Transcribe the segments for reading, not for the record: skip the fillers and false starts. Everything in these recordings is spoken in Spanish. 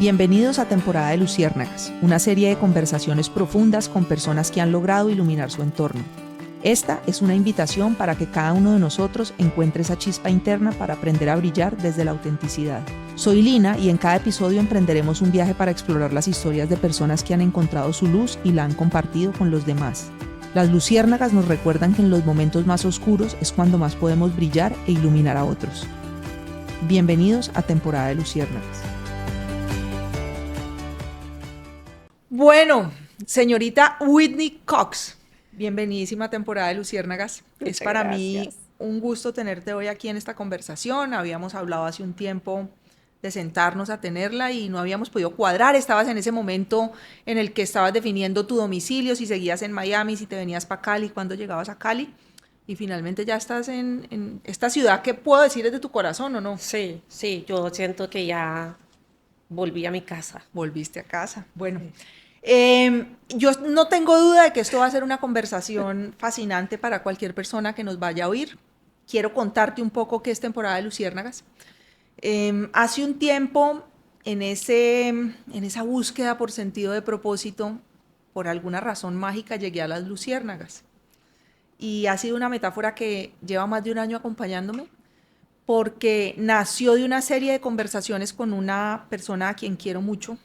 Bienvenidos a Temporada de Luciérnagas, una serie de conversaciones profundas con personas que han logrado iluminar su entorno. Esta es una invitación para que cada uno de nosotros encuentre esa chispa interna para aprender a brillar desde la autenticidad. Soy Lina y en cada episodio emprenderemos un viaje para explorar las historias de personas que han encontrado su luz y la han compartido con los demás. Las luciérnagas nos recuerdan que en los momentos más oscuros es cuando más podemos brillar e iluminar a otros. Bienvenidos a Temporada de Luciérnagas. Bueno, señorita Whitney Cox, bienvenidísima a Temporada de Luciérnagas. Muchas es para gracias. mí un gusto tenerte hoy aquí en esta conversación. Habíamos hablado hace un tiempo de sentarnos a tenerla y no habíamos podido cuadrar. Estabas en ese momento en el que estabas definiendo tu domicilio, si seguías en Miami, si te venías para Cali, cuándo llegabas a Cali. Y finalmente ya estás en esta ciudad que puedo decir es de tu corazón, ¿o no? Sí, yo siento que ya volví a mi casa. Volviste a casa. Bueno, yo no tengo duda de que esto va a ser una conversación fascinante para cualquier persona que nos vaya a oír. Quiero contarte un poco qué es Temporada de Luciérnagas. Hace un tiempo, en esa búsqueda por sentido de propósito, por alguna razón mágica llegué a las luciérnagas. Y ha sido una metáfora que lleva más de un año acompañándome, porque nació de una serie de conversaciones con una persona a quien quiero mucho,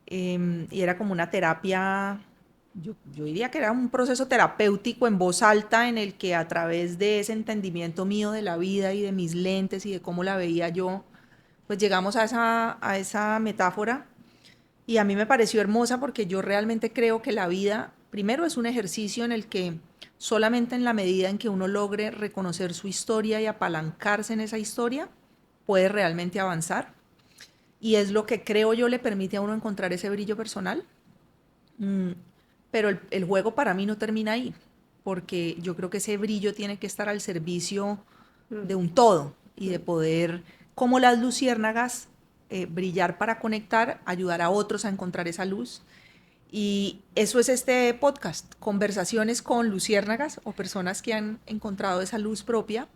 y era como una terapia, yo diría que era un proceso terapéutico en voz alta en el que a través de ese entendimiento mío de la vida y de mis lentes y de cómo la veía yo, pues llegamos a esa metáfora y a mí me pareció hermosa porque yo realmente creo que la vida, primero, es un ejercicio en el que solamente en la medida en que uno logre reconocer su historia y apalancarse en esa historia, puede realmente avanzar. Y es lo que creo yo le permite a uno encontrar ese brillo personal. Pero el juego para mí no termina ahí, porque yo creo que ese brillo tiene que estar al servicio de un todo y de poder, como las luciérnagas, brillar para conectar, ayudar a otros a encontrar esa luz. Y eso es este podcast, conversaciones con luciérnagas o personas que han encontrado esa luz propia,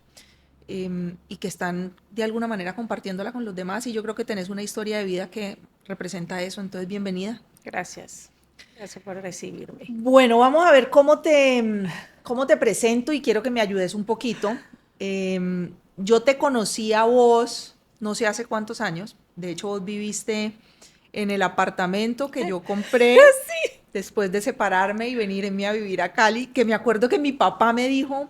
y que están de alguna manera compartiéndola con los demás. Y yo creo que tenés una historia de vida que representa eso, entonces bienvenida. Gracias. Gracias por recibirme. Bueno, vamos a ver cómo te presento y quiero que me ayudes un poquito. Yo te conocí a vos, no sé hace cuántos años, de hecho vos viviste en el apartamento que yo compré Sí. después de separarme y venirme a vivir a Cali, que me acuerdo que mi papá me dijo,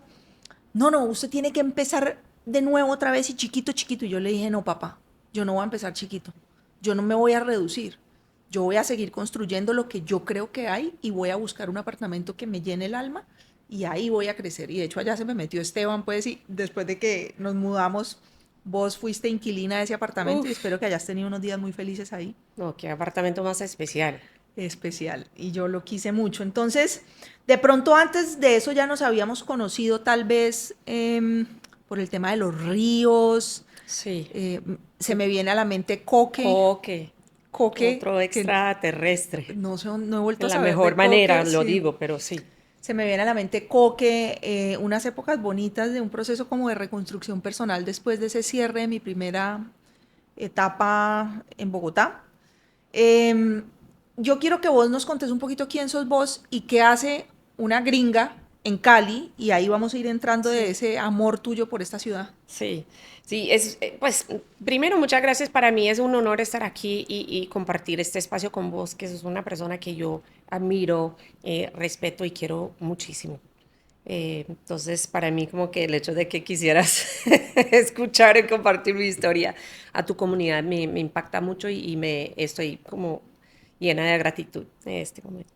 no, usted tiene que empezar de nuevo otra vez y chiquito, chiquito. Y yo le dije, no, papá, yo no voy a empezar chiquito, yo no me voy a reducir. Yo voy a seguir construyendo lo que yo creo que hay y voy a buscar un apartamento que me llene el alma y ahí voy a crecer. Y de hecho allá se me metió Esteban, pues, y después de que nos mudamos, vos fuiste inquilina de ese apartamento y Uf, espero que hayas tenido unos días muy felices ahí. no, qué apartamento más especial. Especial. Y yo lo quise mucho. Entonces, de pronto antes de eso ya nos habíamos conocido tal vez, por el tema de los ríos. Sí. Se me viene a la mente Coque. Coque, Coque, otro que extraterrestre. no he vuelto En a la saber de mejor manera Coque, lo sí. digo, pero sí. Se me viene a la mente Coque, unas épocas bonitas de un proceso como de reconstrucción personal después de ese cierre de mi primera etapa en Bogotá. Em, yo quiero que vos nos contes un poquito quién sos vos y qué hace una gringa en Cali, y ahí vamos a ir entrando de Sí. ese amor tuyo por esta ciudad. Sí, pues primero muchas gracias, para mí es un honor estar aquí y compartir este espacio con vos, que sos una persona que yo admiro, respeto y quiero muchísimo. Entonces, para mí como que el hecho de que quisieras escuchar y compartir mi historia a tu comunidad me impacta mucho y me estoy como llena de gratitud en este momento.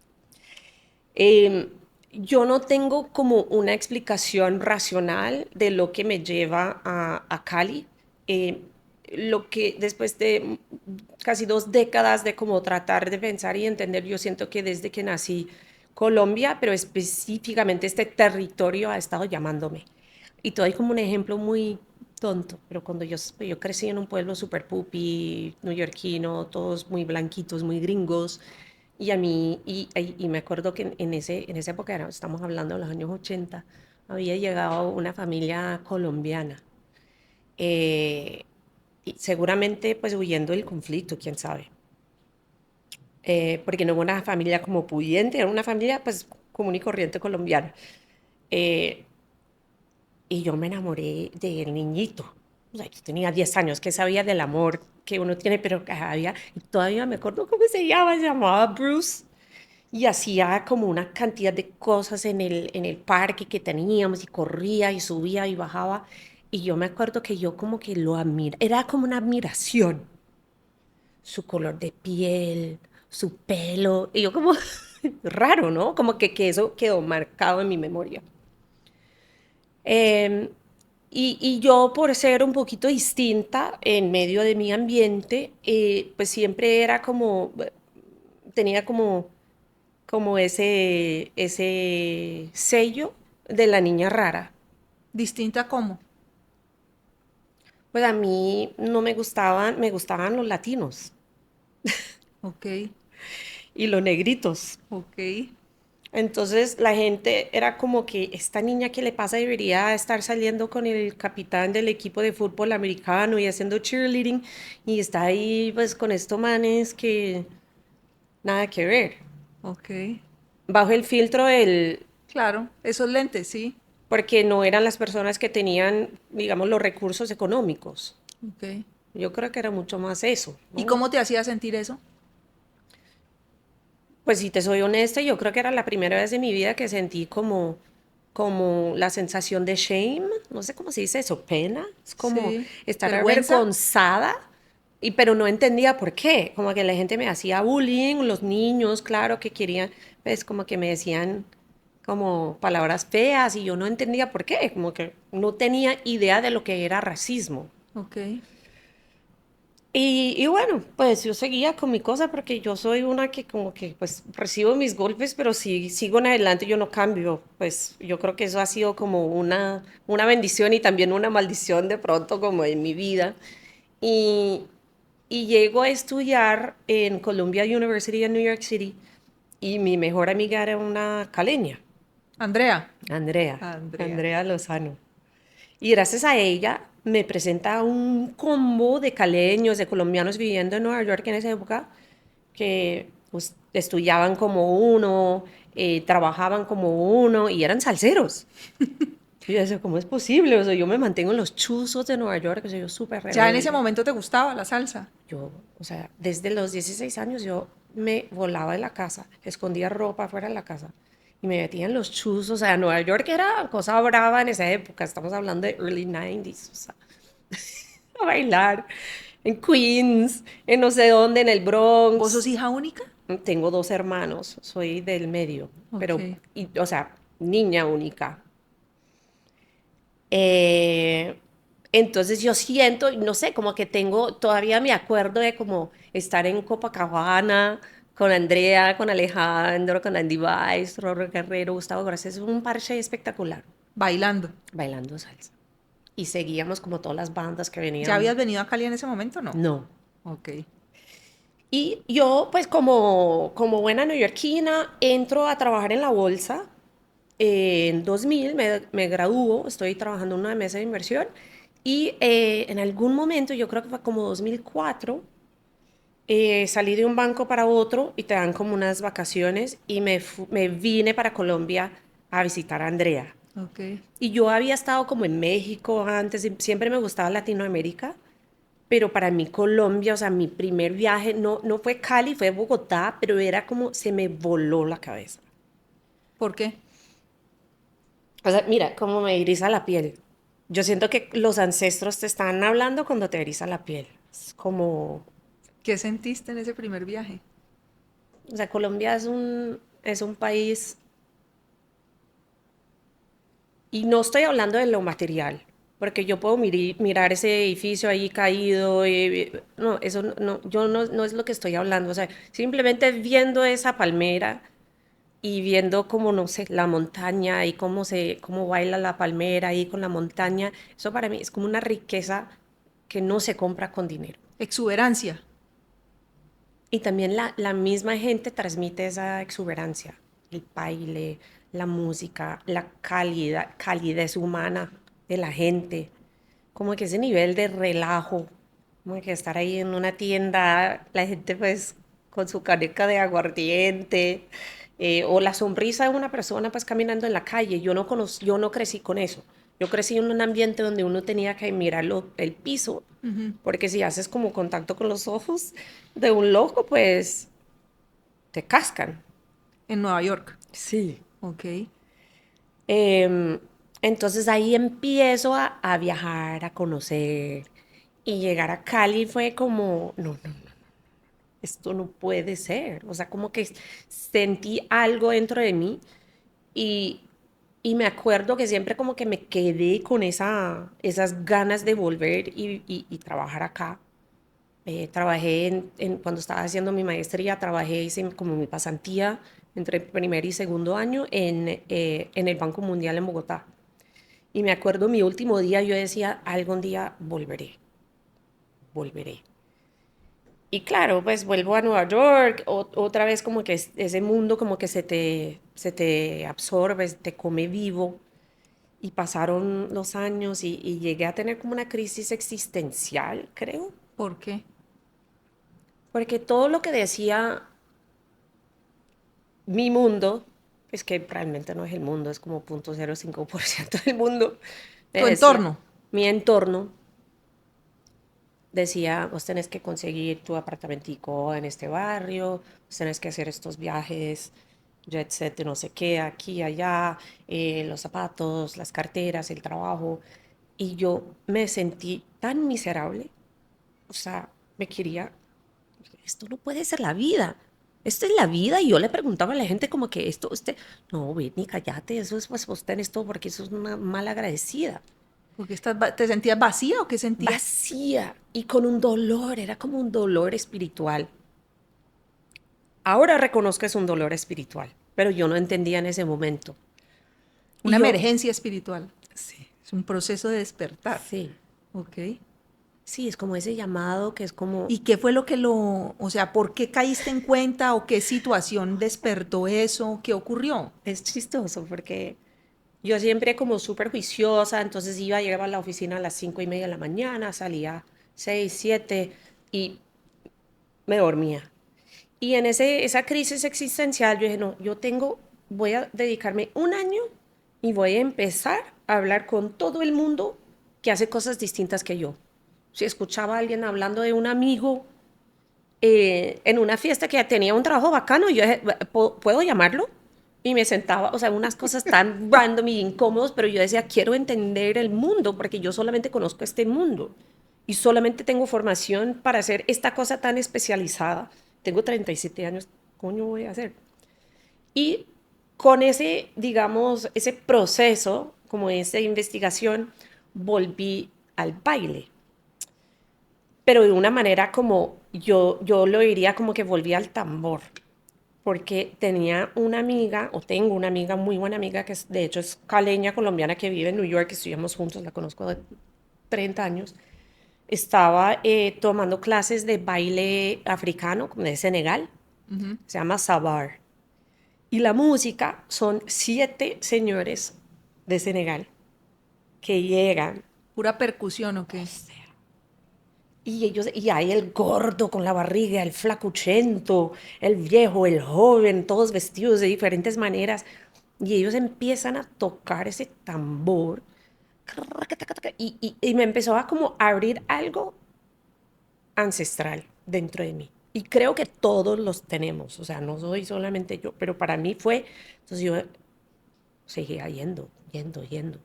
Eh, yo no tengo como una explicación racional de lo que me lleva a Cali. Eh, lo que después de casi 2 décadas de como tratar de pensar y entender, yo siento que desde que nací Colombia, pero específicamente este territorio ha estado llamándome. Y te doy como un ejemplo muy tonto, pero cuando yo crecí en un pueblo súper pupi, neoyorquino, todos muy blanquitos, muy gringos, y a mí, y me acuerdo que en esa época, estamos hablando de los años 80, había llegado una familia colombiana, eh, y seguramente pues huyendo del conflicto, quién sabe. porque no era una familia como pudiente, era una familia pues común y corriente colombiana. Eh, y yo me enamoré del niñito. O sea, yo tenía 10 años, que sabía del amor que uno tiene, pero había, y todavía me acuerdo cómo se llamaba Bruce. Y hacía como una cantidad de cosas en el parque que teníamos y corría y subía y bajaba. Y yo me acuerdo que yo como que lo admiraba, era como una admiración, su color de piel, su pelo. Y yo como, raro, ¿no? Como que eso quedó marcado en mi memoria. Em, y yo, por ser un poquito distinta en medio de mi ambiente, pues siempre era como, tenía como ese sello de la niña rara. ¿Distinta cómo? Pues a mí no me gustaban, me gustaban los latinos Ok, y los negritos. ok. Entonces la gente era como que esta niña que le pasa debería estar saliendo con el capitán del equipo de fútbol americano y haciendo cheerleading y está ahí pues con estos manes que nada que ver. Ok, Bajo el filtro del, claro, esos lentes, sí. porque no eran las personas que tenían, digamos, los recursos económicos. Ok. Yo creo que era mucho más eso, ¿Y ¿no? cómo te hacía sentir eso? Pues si te soy honesta, yo creo que era la primera vez en mi vida que sentí como la sensación de shame, no sé cómo se dice eso, pena, es como Sí. estar ¿Vergüenza? avergonzada, y pero no entendía por qué, como que la gente me hacía bullying, los niños, claro, que querían, pues como que me decían como palabras feas y yo no entendía por qué, como que no tenía idea de lo que era racismo. Ok. Y bueno, pues yo seguía con mi cosa porque yo soy una que como que pues recibo mis golpes, pero si sigo en adelante yo no cambio. Pues yo creo que eso ha sido como una bendición y también una maldición de pronto como en mi vida. Y, y llego a estudiar en Columbia University en New York City y mi mejor amiga era una caleña, Andrea. Andrea, Andrea. Andrea Lozano. Y gracias a ella me presenta un combo de caleños, de colombianos viviendo en Nueva York en esa época, que pues, estudiaban como uno, trabajaban como uno y eran salseros. Y yo decía, ¿cómo es posible? O sea, yo me mantengo en los chuzos de Nueva York, o sea, yo súper ¿Ya en ese rebelde. momento te gustaba la salsa? Yo, o sea, desde los 16 años yo me volaba de la casa, escondía ropa fuera de la casa y me metía en los chuzos. O sea, Nueva York era cosa brava en esa época, estamos hablando de early 90s, o sea, a bailar en Queens, en no sé dónde, en el ¿Vos sos Bronx. hija única? Tengo dos hermanos, soy del medio, pero, Ok. o sea, niña única. Eh, entonces yo siento, no sé, como que tengo, todavía me acuerdo de como estar en Copacabana con Andrea, con Alejandro, con Andy Weiss, Rorro Guerrero, Gustavo Gracias, es un parche espectacular, Bailando. bailando salsa. Y seguíamos como todas las bandas que ¿Ya venían. habías venido a Cali en ese momento? No. No. Ok. Y yo, pues como buena neoyorquina, entro a trabajar en la bolsa. En 2000 me graduó, estoy trabajando en una mesa de inversión y en algún momento, yo creo que fue como 2004, salí de un banco para otro y te dan como unas vacaciones y me vine para Colombia a visitar a Andrea. Ok. Y yo había estado como en México antes, y siempre me gustaba Latinoamérica, pero para mí Colombia, o sea, mi primer viaje no fue Cali, fue Bogotá, pero era como se me voló la cabeza. ¿Por qué? O sea, mira, cómo me eriza la piel. Yo siento que los ancestros te están hablando cuando te eriza la piel. Es como, ¿Qué sentiste en ese primer viaje? o sea, Colombia es un país, y no estoy hablando de lo material, porque yo puedo mirar ese edificio ahí caído, no, eso yo no es lo que estoy hablando. O sea, simplemente viendo esa palmera y viendo cómo, no sé, la montaña y cómo baila la palmera ahí con la montaña, eso para mí es como una riqueza que no se compra con dinero. Exuberancia. Y también la misma gente transmite esa exuberancia, el baile, la música, la calidez humana de la gente, como que ese nivel de relajo, como que estar ahí en una tienda, la gente pues con su caneca de aguardiente, o la sonrisa de una persona pues caminando en la calle. Yo no crecí con eso. Yo crecí en un ambiente donde uno tenía que mirar el piso, Ujú. porque si haces como contacto con los ojos de un loco, pues te cascan. En Nueva York. Sí. Ok. Em, entonces ahí empiezo a viajar, a conocer, y llegar a Cali fue como, no, no, no, esto no puede ser. O sea, como que sentí algo dentro de mí y, y me acuerdo que siempre como que me quedé con esas ganas de volver y trabajar acá. Trabajé cuando estaba haciendo mi maestría, hice como mi pasantía entre primer y segundo año en el Banco Mundial en Bogotá. Y me acuerdo mi último día, yo decía, algún día volveré, volveré. Y claro, pues vuelvo a Nueva York, otra vez como que ese mundo como que se te absorbe, te come vivo. Y pasaron los años y llegué a tener como una crisis existencial, creo, ¿Por qué? porque todo lo que decía mi mundo, es que realmente no es el mundo, es como 0.05% del mundo, me Tu decía, entorno. mi entorno decía, vos tenés que conseguir tu apartamentico en este barrio, vos tenés que hacer estos viajes, jet set de no sé qué, aquí, allá, los zapatos, las carteras, el trabajo. Y yo me sentí tan miserable, o sea, me quería, esto no puede ser la vida. Esto es la vida. Y yo le preguntaba a la gente como que esto, usted, no, Whitney, cállate, eso es, pues vos tenés todo porque eso es una mala agradecida. ¿Porque te sentías vacía o qué sentías? Vacía y con un dolor, era como un dolor espiritual. Ahora reconozco que es un dolor espiritual, pero yo no entendía en ese momento. Una Y yo, emergencia espiritual. sí, Es un proceso de despertar. sí, Ok. sí, es como ese llamado que es como, ¿Y qué fue lo que o sea, por qué caíste en cuenta o qué situación despertó eso? ¿Qué ocurrió? es chistoso porque yo siempre como súper juiciosa, entonces llegaba a la oficina a las 5:30 de la mañana, salía 6, 7 y me dormía. Y en esa crisis existencial yo dije, no, voy a dedicarme un año y voy a empezar a hablar con todo el mundo que hace cosas distintas que yo. Si escuchaba a alguien hablando de un amigo en una fiesta que tenía un trabajo bacano, yo dije, ¿puedo llamarlo? Y me sentaba, o sea, unas cosas tan random y incómodos, pero yo decía, quiero entender el mundo porque yo solamente conozco este mundo y solamente tengo formación para hacer esta cosa tan especializada. Tengo 37 años, coño voy a hacer? Y con ese, digamos, ese proceso, como esa investigación, volví al baile, pero de una manera como yo lo diría como que volví al tambor, porque tenía una amiga, o tengo una amiga, muy buena amiga, que de hecho es caleña colombiana que vive en New York, estudiamos juntos, la conozco de 30 años, estaba tomando clases de baile africano, como de Senegal, Ujú. se llama Sabar. Y la música son 7 señores de Senegal que llegan. ¿Pura percusión o qué? Y hay el gordo con la barriga, el flacuchento, el viejo, el joven, todos vestidos de diferentes maneras. Y ellos empiezan a tocar ese tambor. Y me empezó a como abrir algo ancestral dentro de mí. Y creo que todos los tenemos. O sea, no soy solamente yo, pero para mí fue. Entonces yo seguía yendo, yendo, yendo,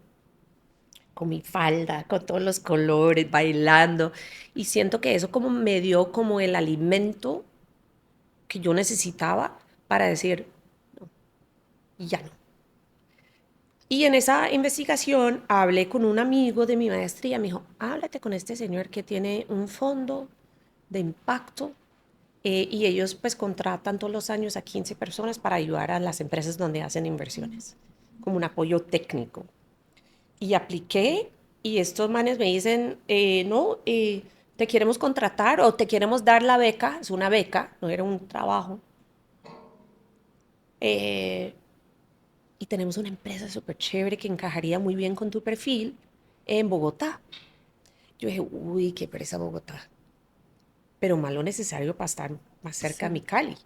con mi falda, con todos los colores, bailando. Y siento que eso como me dio como el alimento que yo necesitaba para decir, no, ya no. Y en esa investigación hablé con un amigo de mi maestría, me dijo, háblate con este señor que tiene un fondo de impacto y ellos pues contratan todos los años a 15 personas para ayudar a las empresas donde hacen inversiones, como un apoyo técnico. Y apliqué y estos manes me dicen, no, te queremos contratar o te queremos dar la beca, es una beca, no era un trabajo. eh, y tenemos una empresa súper chévere que encajaría muy bien con tu perfil en Bogotá. Yo dije, uy, qué pereza Bogotá. pero más lo necesario para estar más cerca a mi Cali.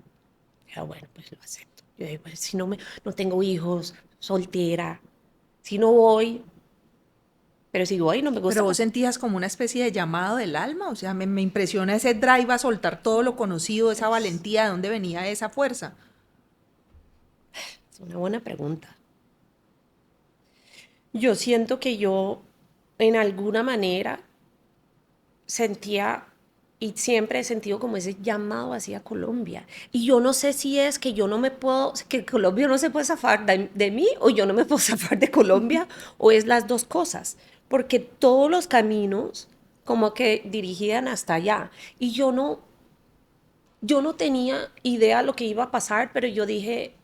Yo, bueno, pues lo acepto. Yo digo, pues, si no tengo hijos, soltera, si no voy, pero si voy no me gusta, Pero vos pues sentías como una especie de llamado del alma, o sea, me impresiona ese drive a soltar todo lo conocido, esa valentía, ¿de dónde venía esa fuerza? es una buena pregunta. Yo siento que yo, en alguna manera, sentía y siempre he sentido como ese llamado hacia Colombia. Y yo no sé si es que yo no me puedo, que Colombia no se puede zafar de mí o yo no me puedo zafar de Colombia o es las dos cosas, porque todos los caminos como que dirigían hasta allá y yo no tenía idea lo que iba a pasar, pero yo dije,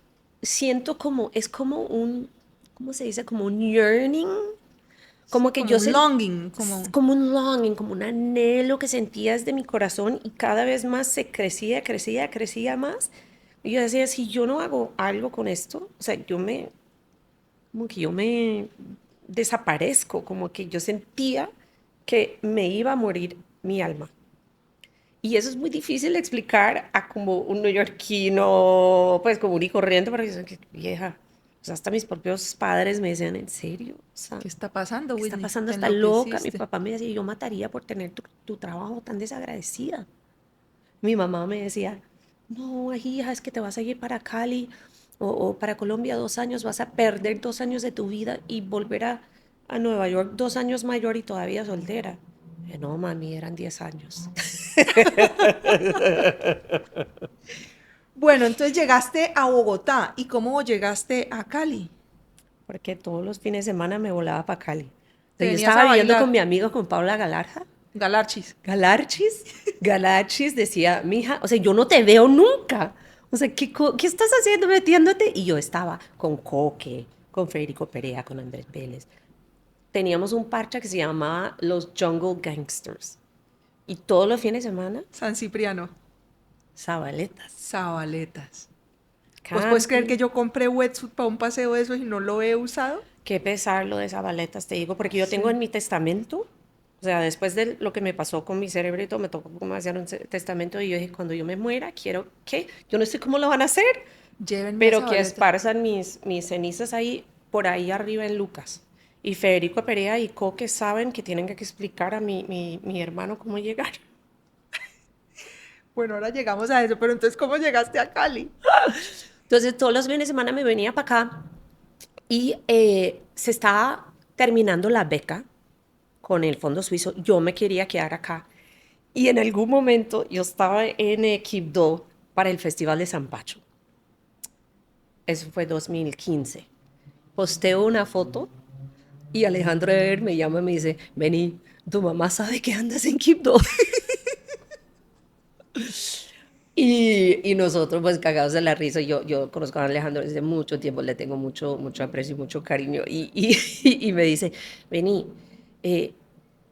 siento como, es como un, ¿cómo se dice? Como un yearning, como que Como yo un sentía longing, como... como un longing, como un anhelo que sentía desde mi corazón y cada vez más se crecía, crecía, crecía más. Y yo decía, si yo no hago algo con esto, o sea, como que yo me desaparezco, como que yo sentía que me iba a morir mi alma. Y eso es muy difícil de explicar a como un neoyorquino, pues común y corriente, porque dicen que vieja. O sea, hasta mis propios padres me decían, ¿en serio? O sea, ¿Qué está pasando, ¿qué está Whitney? pasando? Te Está loca. Mi enloqueciste. papá me decía, yo mataría por tener tu trabajo tan desagradecida. Mi mamá me decía, no, hija, es que te vas a ir para Cali o para Colombia 2 años, vas a perder 2 años de tu vida y volver a Nueva York 2 años mayor y todavía soltera. No, mami, eran 10 años. Bueno, entonces llegaste a Bogotá. ¿Y cómo llegaste a Cali? Porque todos los fines de semana me volaba para Cali. ¿Te Yo venías estaba a viviendo con bailar? mi amigo, con Paula Galarza. Galarchis. Galarchis, Galarchis decía, mija, o sea, yo no te veo nunca. O sea, ¿qué estás haciendo metiéndote? Y yo estaba con Coque, con Federico Perea, con Andrés Vélez. Teníamos un parche que se llamaba los Jungle Gangsters. Y todos los fines de semana, San Cipriano. zabaletas, Zabaletas. ¿Vos puedes creer que camping. yo compré wetsuit para un paseo de esos y no lo he usado? Qué pesar lo de zabaletas, te digo, porque yo tengo Sí. en mi testamento, o sea, después de lo que me pasó con mi cerebro y todo, me tocó como hacer un testamento y yo dije, cuando yo me muera, quiero que, yo no sé cómo lo van a hacer, Llévenme a pero que Zabaleta. esparzan mis cenizas ahí, por ahí arriba en Lucas. Y Federico Perea y Coque saben que tienen que explicar a mi hermano cómo llegar. Bueno, ahora llegamos a eso, pero entonces, ¿cómo llegaste a Cali? Entonces, todos los fines de semana me venía para acá y se estaba terminando la beca con el Fondo Suizo. Yo me quería quedar acá. Y en algún momento yo estaba en Quibdó para el Festival de San Pacho. Eso fue 2015. Posteo una foto y Alejandro Ever me llama y me dice, vení, tu mamá sabe que andas en Quibdó. Y nosotros pues cagados de la risa, yo conozco a Alejandro desde mucho tiempo, le tengo mucho, mucho aprecio y mucho cariño, y me dice, vení, eh,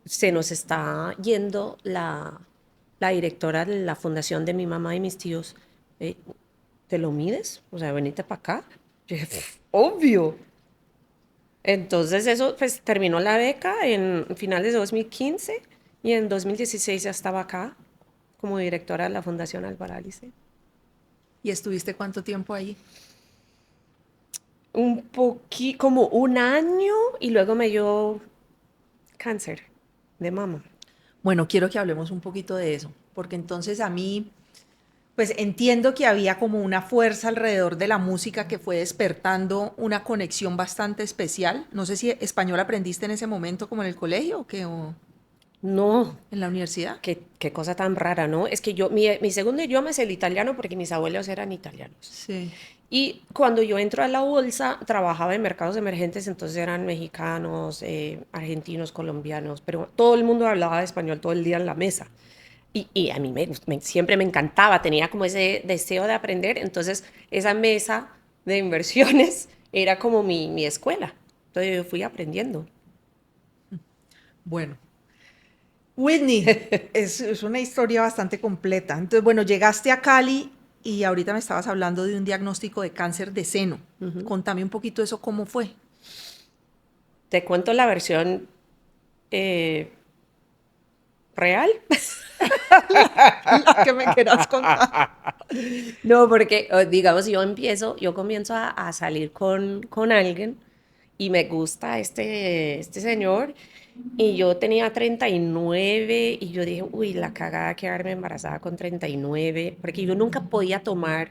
se nos está yendo la directora de la fundación de mi mamá y mis tíos, eh, ¿te lo mides? O sea, venite para acá. Yo dije, obvio. Entonces eso, pues terminó la beca en finales de 2015 y en 2016 ya estaba acá como directora de la Fundación Alvaralice. ¿Y estuviste cuánto tiempo ahí? Como un año y luego me dio cáncer de mama. Bueno, quiero que hablemos un poquito de eso, porque entonces a mí, pues entiendo que había como una fuerza alrededor de la música que fue despertando una conexión bastante especial. No sé si español aprendiste en ese momento como en el colegio o qué, o No, en la universidad. qué cosa tan rara, ¿no? Es que mi segundo idioma es el italiano porque mis abuelos eran italianos. Sí. Y cuando yo entro a la bolsa, trabajaba en mercados emergentes, entonces eran mexicanos, argentinos, colombianos, pero todo el mundo hablaba español todo el día en la mesa. Y a mí siempre me encantaba, tenía como ese deseo de aprender, entonces esa mesa de inversiones era como mi escuela. Entonces yo fui aprendiendo. Bueno, Whitney, es una historia bastante completa. Entonces, bueno, llegaste a Cali y ahorita me estabas hablando de un diagnóstico de cáncer de seno. Ujú. Contame un poquito eso, ¿cómo fue? Te cuento la versión eh, ¿Real? La que me quieras contar. No, porque, digamos, yo comienzo a salir con alguien y me gusta este señor y yo tenía 39 y yo dije, uy, la cagada de quedarme embarazada con 39 porque yo nunca podía tomar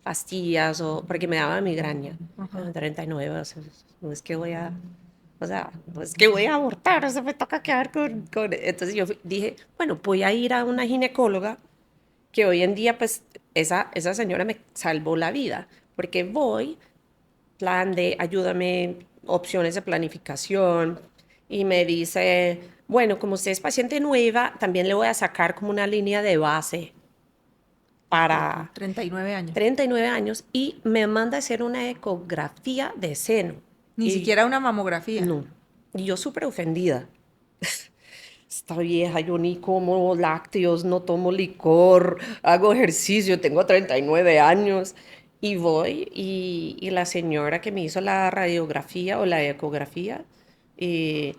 pastillas o porque me daba migraña. Ajá. 39, o sea, no es que voy a, o sea, no es que voy a abortar, o sea, me toca quedar con... Entonces dije, bueno, voy a ir a una ginecóloga que hoy en día, pues, esa señora me salvó la vida, porque voy, plan de ayúdame, opciones de planificación, y me dice, bueno, como usted es paciente nueva, también le voy a sacar como una línea de base Puta, para 39 años. 39 años, y me manda a hacer una ecografía de seno. Ni Y siquiera una mamografía. no, y yo súper ofendida. Esta vieja, yo ni como lácteos, no tomo licor, hago ejercicio, tengo 39 años. Y voy y la señora que me hizo la radiografía o la ecografía, eh,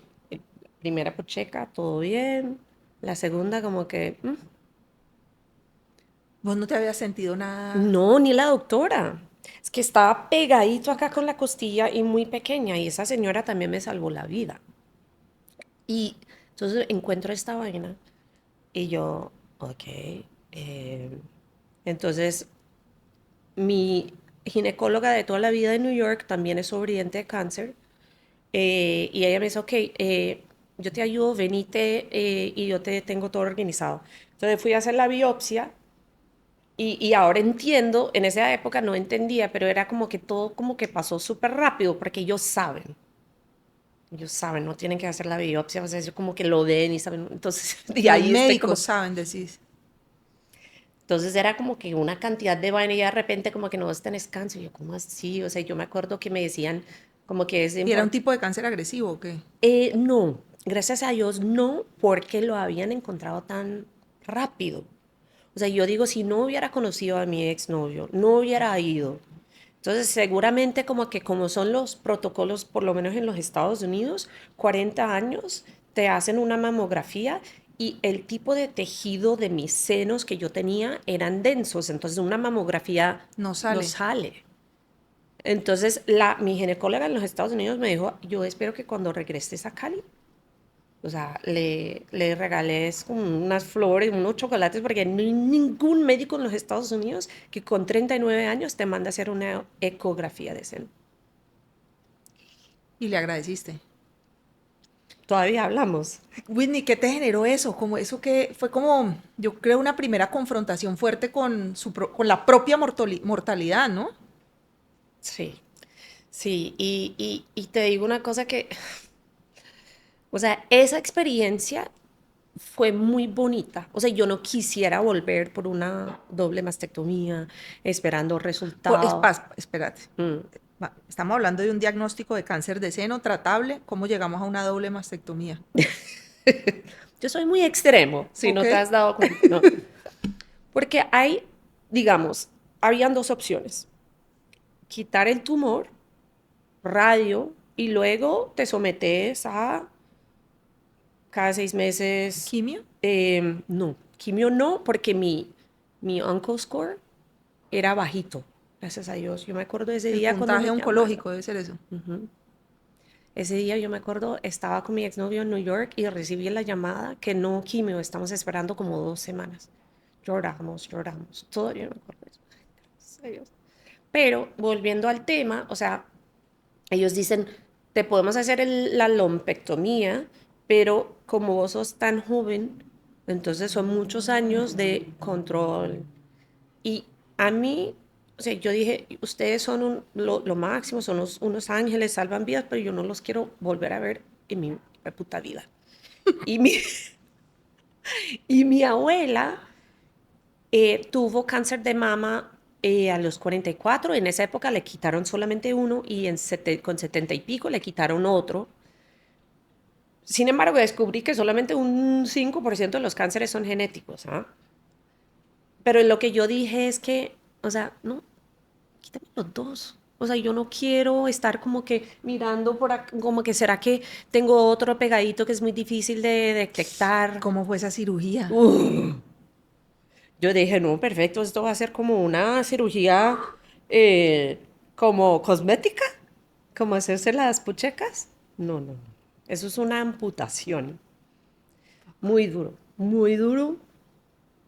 primera pocheca, todo bien. La segunda como que, Vos no te habías sentido nada. no, ni la doctora. Es que estaba pegadito acá con la costilla y muy pequeña y esa señora también me salvó la vida. Y entonces encuentro esta vaina. Y yo, ok. eh, entonces, mi ginecóloga de toda la vida de New York también es sobreviviente de cáncer. Y ella me dice, ok, yo te ayudo, venite y yo te tengo todo organizado. Entonces fui a hacer la biopsia y ahora entiendo, en esa época no entendía, pero era como que todo como que pasó súper rápido porque ellos saben. Ellos saben, no tienen que hacer la biopsia, o sea, ellos como que lo ven y saben. Entonces, y Los ahí estoy médicos como, saben decir. entonces era como que una cantidad de vaina y de repente como que no tenés cáncer. Y yo, ¿cómo así? O sea, yo me acuerdo que me decían como que es ¿Y era un importante. tipo de cáncer agresivo o qué? No, gracias a Dios no, porque lo habían encontrado tan rápido. O sea, yo digo, si no hubiera conocido a mi exnovio, no hubiera ido. Entonces, seguramente como que como son los protocolos, por lo menos en los Estados Unidos, 40 años, te hacen una mamografía y el tipo de tejido de mis senos que yo tenía eran densos, entonces una mamografía No no sale. sale. Entonces, mi ginecóloga en los Estados Unidos me dijo, yo espero que cuando regreses a Cali, o sea, le regalé como unas flores, unos chocolates, porque no hay ningún médico en los Estados Unidos que con 39 años te manda a hacer una ecografía de seno. Y le agradeciste. Todavía hablamos. Whitney, ¿qué te generó eso? Como eso que fue como, yo creo, una primera confrontación fuerte con, con la propia mortalidad, ¿no? Sí, sí. Y te digo una cosa que, o sea, esa experiencia fue muy bonita. O sea, yo no quisiera volver por una doble mastectomía, esperando resultados. Espérate. Mm. Estamos hablando de un diagnóstico de cáncer de seno tratable. ¿Cómo llegamos a una doble mastectomía? Yo soy muy extremo, si Ok. no te has dado cuenta. No. Porque hay, digamos, habían dos opciones. Quitar el tumor, radio, y luego te sometes a cada 6 meses. ¿Quimio? No, quimio no, porque mi onco score era bajito, gracias a Dios. Yo me acuerdo ese El día cuando puntaje me llamaron. oncológico debe ser eso. Ujú. Ese día yo me acuerdo, estaba con mi exnovio en New York y recibí la llamada que no quimio, estamos esperando como 2 semanas. Lloramos, lloramos, todavía me acuerdo de eso. Gracias a Dios. Pero volviendo al tema, o sea, ellos dicen, te podemos hacer la lumpectomía, pero como vos sos tan joven, entonces son muchos años de control. Y a mí, o sea, yo dije, ustedes son lo máximo, son unos ángeles, salvan vidas, pero yo no los quiero volver a ver en mi puta vida. Y mi, y mi abuela tuvo cáncer de mama a los 44. En esa época le quitaron solamente uno y con 70 y pico le quitaron otro. Sin embargo, descubrí que solamente un 5% de los cánceres son genéticos. ¿Ah? Pero lo que yo dije es que, o sea, no, quítame los dos. O sea, yo no quiero estar como que mirando por acá, como que será que tengo otro pegadito que es muy difícil de detectar. ¿Cómo fue esa cirugía? Uf. Yo dije, no, perfecto, esto va a ser como una cirugía como cosmética, como hacerse las puchecas. No, no, no. Eso es una amputación. muy duro,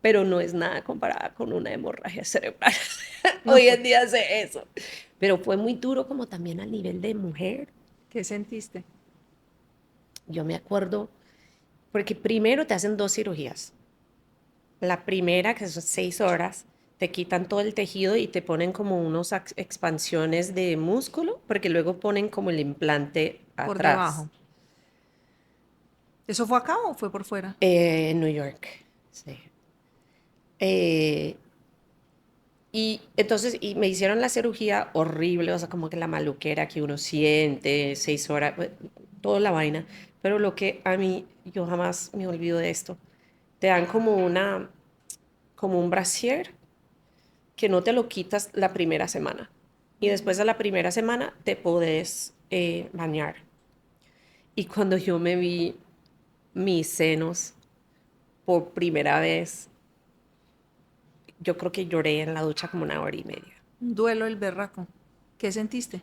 pero no es nada comparada con una hemorragia cerebral. No, Hoy pues, en día sé eso. Pero fue muy duro como también al nivel de mujer. ¿qué sentiste? Yo me acuerdo, porque primero te hacen dos cirugías. La primera, que son 6 horas, te quitan todo el tejido y te ponen como unos expansiones de músculo, porque luego ponen como el implante Por atrás. debajo. ¿Eso fue acá o fue por fuera? En New York, sí. Eh, y entonces y me hicieron la cirugía horrible, o sea, como que la maluquera que uno siente, 6 horas, toda la vaina. Pero lo que a mí, yo jamás me olvido de esto, te dan como un brasier que no te lo quitas la primera semana. Y después de la primera semana te podés bañar. Y cuando yo me vi mis senos por primera vez, yo creo que lloré en la ducha como 1 hora y media. Un duelo del berraco. ¿Qué sentiste?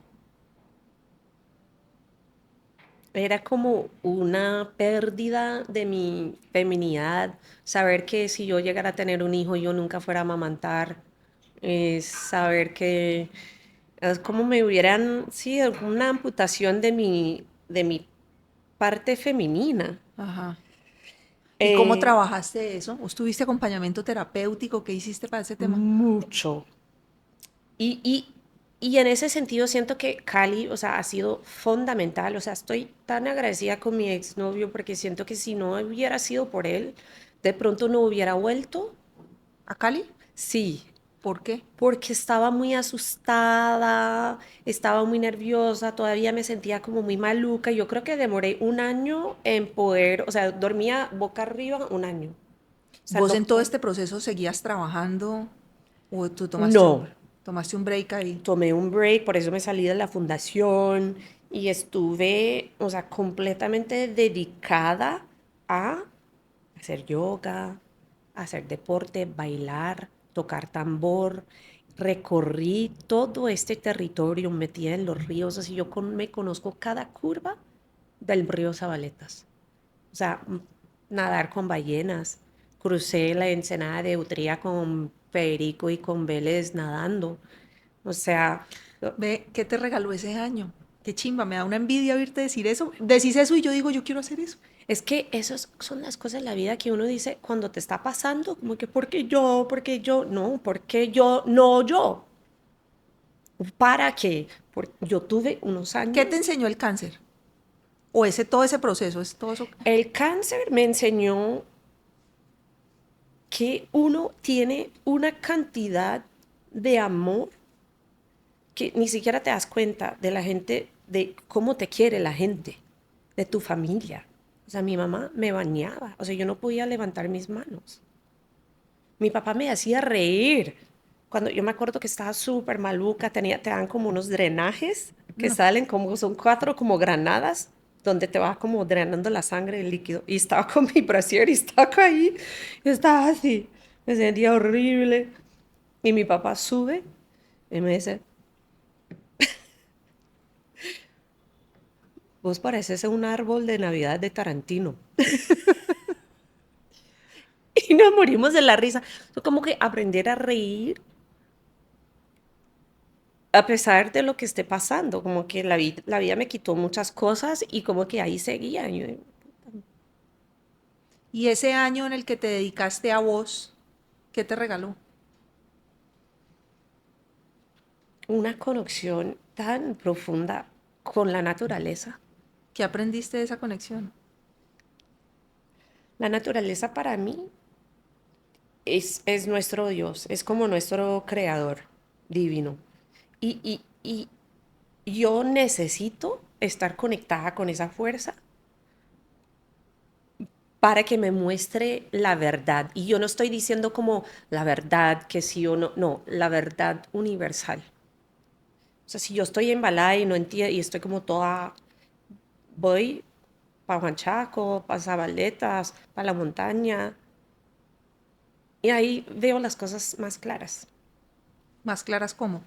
Era como una pérdida de mi feminidad, saber que si yo llegara a tener un hijo, yo nunca fuera a amamantar, saber que es como me hubieran, sí, una amputación de mi parte femenina. Ajá. ¿Y cómo Eh, trabajaste eso? ¿O tuviste acompañamiento terapéutico? ¿Qué hiciste para ese tema? mucho. Y, y, y en ese sentido siento que Cali, o sea, ha sido fundamental. O sea, estoy tan agradecida con mi exnovio porque siento que si no hubiera sido por él, de pronto no hubiera vuelto. ¿A Cali? Sí, ¿Por qué? porque estaba muy asustada, estaba muy nerviosa, todavía me sentía como muy maluca. Yo creo que demoré 1 año en poder, o sea, dormía boca arriba 1 año. O sea, ¿Vos no, en todo este proceso seguías trabajando o tú no, tomaste un break ahí? tomé un break, por eso me salí de la fundación y estuve, o sea, completamente dedicada a hacer yoga, hacer deporte, bailar, tocar tambor. Recorrí todo este territorio metida en los ríos, así yo me conozco cada curva del río Zabaletas. O sea, nadar con ballenas. Crucé la ensenada de Utría con Federico y con Vélez nadando. O sea, Ve, ¿qué te regaló ese año? Qué chimba, me da una envidia oírte decir eso. Decís eso y yo digo, yo quiero hacer eso. es que esas son las cosas de la vida que uno dice cuando te está pasando, como que ¿por qué yo? ¿Por qué yo? No, ¿por qué yo? No yo. ¿Para qué? Porque yo tuve unos ¿Qué te años. enseñó el cáncer? O ese, todo ese proceso, es todo eso. El cáncer me enseñó que uno tiene una cantidad de amor que ni siquiera te das cuenta de la gente, de cómo te quiere la gente, de tu familia. O sea, mi mamá me bañaba, o sea, yo no podía levantar mis manos. Mi papá me hacía reír. Cuando yo me acuerdo que estaba súper maluca, te dan como unos drenajes que No. salen como, son 4 como granadas, donde te va como drenando la sangre, el líquido. Y estaba con mi brasier y estaba ahí. Yo estaba así, me sentía horrible. Y mi papá sube y me dice, vos pareces un árbol de Navidad de Tarantino. Y nos morimos de la risa. Fue como que aprender a reír a pesar de lo que esté pasando, como que la vida me quitó muchas cosas y como que ahí seguía. Y ese año en el que te dedicaste a vos, ¿qué te regaló? Una conexión tan profunda con la naturaleza. ¿Qué aprendiste de esa conexión? La naturaleza para mí es nuestro Dios, es como nuestro creador divino. Y yo necesito estar conectada con esa fuerza para que me muestre la verdad. Y yo no estoy diciendo como la verdad que sí o no, no, la verdad universal. O sea, si yo estoy embalada y no entiendo, y estoy como toda, voy para Huanchaco, para Zabaletas, para la montaña, y ahí veo las cosas más claras. Más claras cómo.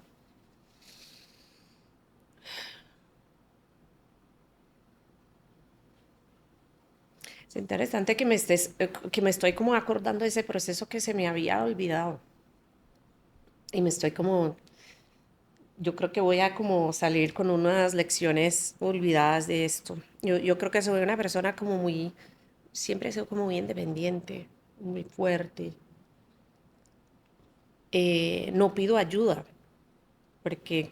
Es interesante que que me estoy como acordando de ese proceso que se me había olvidado. Y me estoy como, yo creo que voy a como salir con unas lecciones olvidadas de esto. Yo creo que soy una persona como muy, siempre he sido como muy independiente, muy fuerte. No pido ayuda porque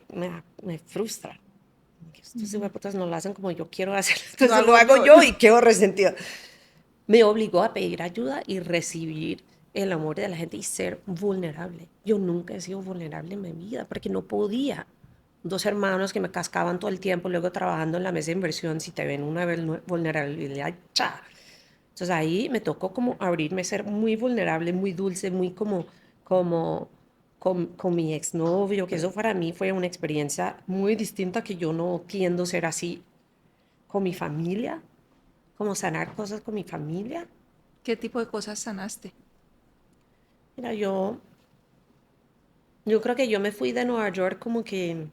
me frustra. Estos hijueputas no lo hacen como yo quiero hacerlo, Lo entonces lo hago hago yo. yo y quedo resentida. Me obligó a pedir ayuda y recibir el amor de la gente y ser vulnerable. Yo nunca he sido vulnerable en mi vida porque no podía. Dos hermanos que me cascaban todo el tiempo, luego trabajando en la mesa de inversión, si te ven una vulnerabilidad, ¡cha! Entonces ahí me tocó como abrirme, ser muy vulnerable, muy dulce, muy como con mi exnovio, que eso para mí fue una experiencia muy distinta, que yo no tiendo a ser así con mi familia, como sanar cosas con mi familia. ¿Qué tipo de cosas sanaste? Mira, yo creo que yo me fui de Nueva York como que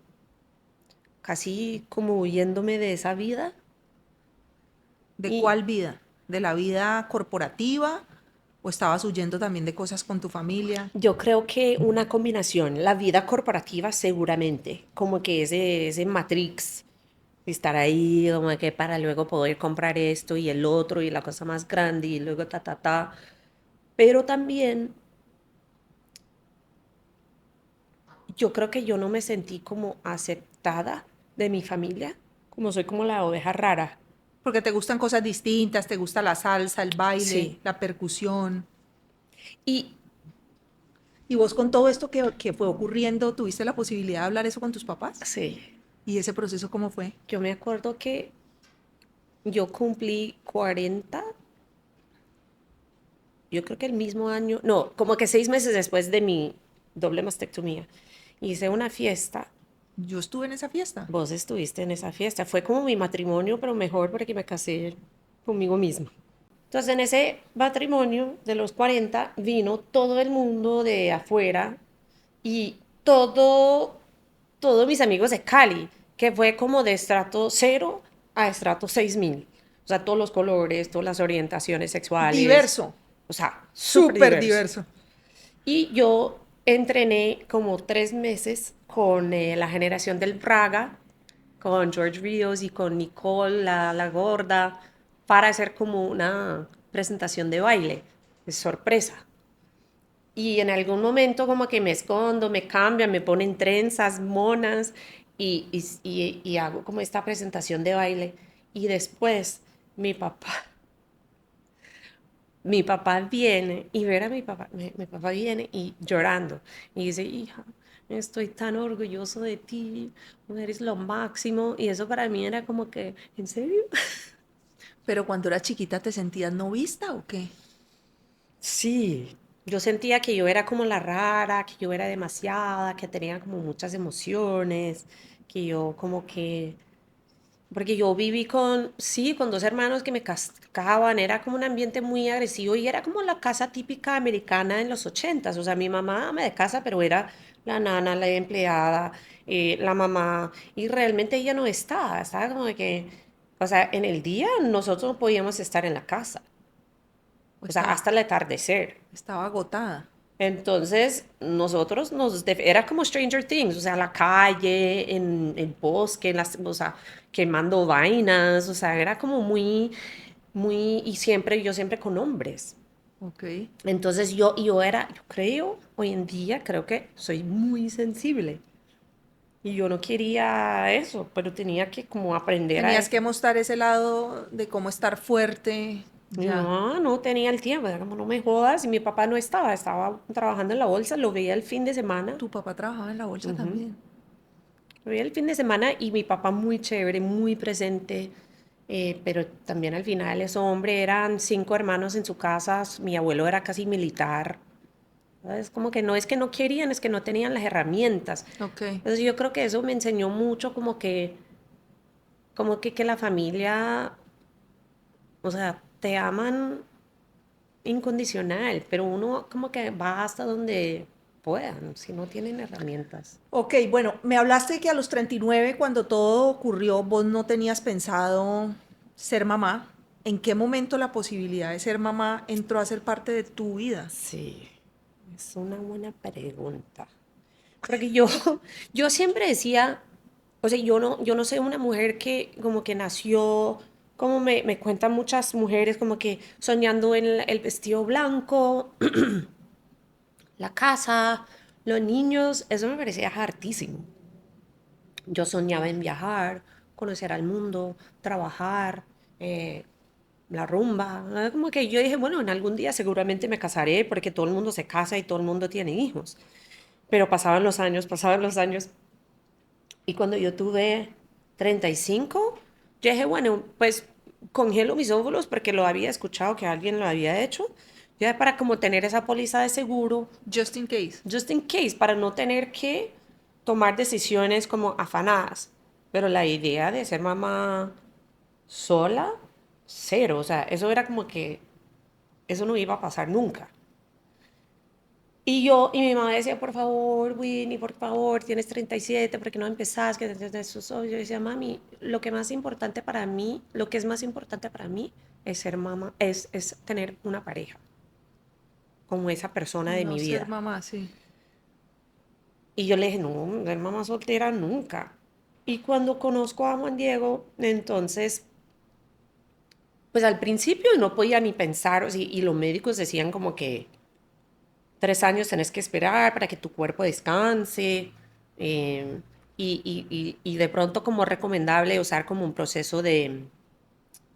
casi como huyéndome de esa vida. ¿De Y cuál vida? ¿De la vida corporativa? ¿O estabas huyendo también de cosas con tu familia? yo creo que una combinación, la vida corporativa seguramente, como que ese Matrix, estar ahí, como que para luego poder comprar esto y el otro y la cosa más grande y luego ta, ta, ta. Pero también yo creo que yo no me sentí como aceptada de mi familia, como soy como la oveja rara. Porque te gustan cosas distintas, te gusta la salsa, el baile, Sí. la percusión. Y Y vos con todo esto que fue ocurriendo, ¿tuviste la posibilidad de hablar eso con tus papás? sí, ¿Y ese proceso cómo fue? yo me acuerdo que yo cumplí 40, yo creo que el mismo año, no, como que 6 meses después de mi doble mastectomía. Hice una fiesta, Yo estuve en esa fiesta. vos estuviste en esa fiesta, fue como mi matrimonio, pero mejor porque me casé conmigo misma. Entonces en ese matrimonio de los 40 vino todo el mundo de afuera y todos mis amigos de Cali, que fue como de estrato 0 a estrato 6000. O sea, todos los colores, todas las orientaciones sexuales, Diverso, o sea, súper súper diverso. diverso. Y yo entrené como 3 meses con la generación del Braga, con George Rios y con Nicole, la gorda, para hacer como una presentación de baile, de sorpresa. Y en algún momento como que me escondo, me cambian, me ponen trenzas, monas y hago como esta presentación de baile. Y después mi papá, mi papá viene y ver a mi papá viene y llorando y dice, hija, estoy tan orgulloso de ti, eres lo máximo. Y eso para mí era como que, ¿en serio? Pero cuando era chiquita, ¿te sentías no vista o qué? Sí, yo sentía que yo era como la rara, que yo era demasiada, que tenía como muchas emociones, que yo como que, porque yo viví con, sí, con dos hermanos que me cascaban, era como un ambiente muy agresivo y era como la casa típica americana en los 80s. O sea, mi mamá ama de casa, pero era la nana, la empleada, la mamá, y realmente ella no estaba como de que, o sea, en el día nosotros no podíamos estar en la casa, ¿O o sea, hasta el atardecer. estaba agotada? Entonces, nosotros era como Stranger Things, o sea, la calle, en el bosque, o sea, quemando vainas, o sea, era como y yo siempre con hombres. Ok. Entonces, yo creo, hoy en día, creo que soy muy sensible. Y yo no quería eso, pero tenía que como aprender a Tenías eso. que mostrar ese lado de cómo estar fuerte. Y Ya. no tenía el tiempo, era como no me jodas, y mi papá no estaba trabajando en la bolsa, lo veía el fin de semana. Tu papá trabajaba en la bolsa Ujú. también. Lo veía el fin de semana y mi papá muy chévere, muy presente, pero también al final ese hombre eran 5 hermanos en su casa, mi abuelo era casi militar, Es como que no es que no querían, es que no tenían las herramientas. Ok. Entonces yo creo que eso me enseñó mucho que la familia, o sea, te aman incondicional, pero uno como que va hasta donde puedan, si no tienen herramientas. Ok, bueno, me hablaste de que a los 39, cuando todo ocurrió, vos no tenías pensado ser mamá. ¿En qué momento la posibilidad de ser mamá entró a ser parte de tu vida? Sí, es una buena pregunta. Porque yo, yo siempre decía, o sea, yo no soy una mujer que como que nació, como me cuentan muchas mujeres, como que soñando en el vestido blanco, la casa, los niños, eso me parecía hartísimo. Yo soñaba en viajar, conocer al mundo, trabajar, eh, la rumba. Como que yo dije, bueno, en algún día seguramente me casaré porque todo el mundo se casa y todo el mundo tiene hijos. Pero pasaban los años. Y cuando yo tuve 35, yo dije, bueno, pues congelo mis óvulos porque lo había escuchado que alguien lo había hecho. Ya para como tener esa póliza de seguro, Just in case. just in case, para no tener que tomar decisiones como afanadas. Pero la idea de ser mamá sola, cero. O sea, eso era como que eso no iba a pasar nunca. Y mi mamá decía, por favor, Winnie, por favor, tienes 37, ¿por qué no empezás? Que eso soy. Yo decía, mami, lo que más importante para mí, lo que es más importante para mí es ser mamá, es tener una pareja, como esa persona de No mi ser vida. mamá, sí. Y yo le dije, no, ser mamá soltera nunca. Y cuando conozco a Juan Diego, entonces, pues al principio no podía ni pensar, o sea, y los médicos decían como que 3 años tenés que esperar para que tu cuerpo descanse. eh, y de pronto como recomendable usar como un proceso de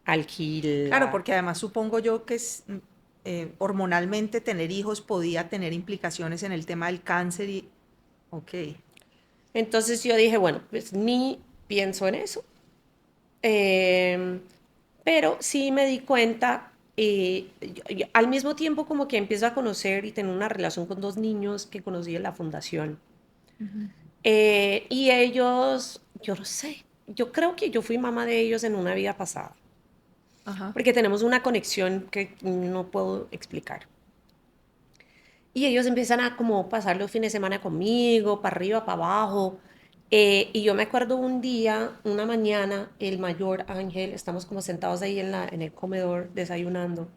Claro, alquila. porque además supongo yo que hormonalmente tener hijos podía tener implicaciones en el tema del cáncer y... Ok. Entonces yo dije, bueno, pues ni pienso en eso. Eh, pero sí me di cuenta, al mismo tiempo como que empiezo a conocer y tener una relación con dos niños que conocí en la fundación. Y ellos, yo no sé, yo creo que yo fui mamá de ellos en una vida pasada, Ajá. porque tenemos una conexión que no puedo explicar. Y ellos empiezan a como pasar los fines de semana conmigo, para arriba, para abajo. Y yo me acuerdo un día, una mañana, el mayor Ángel, estamos como sentados ahí en el comedor desayunando,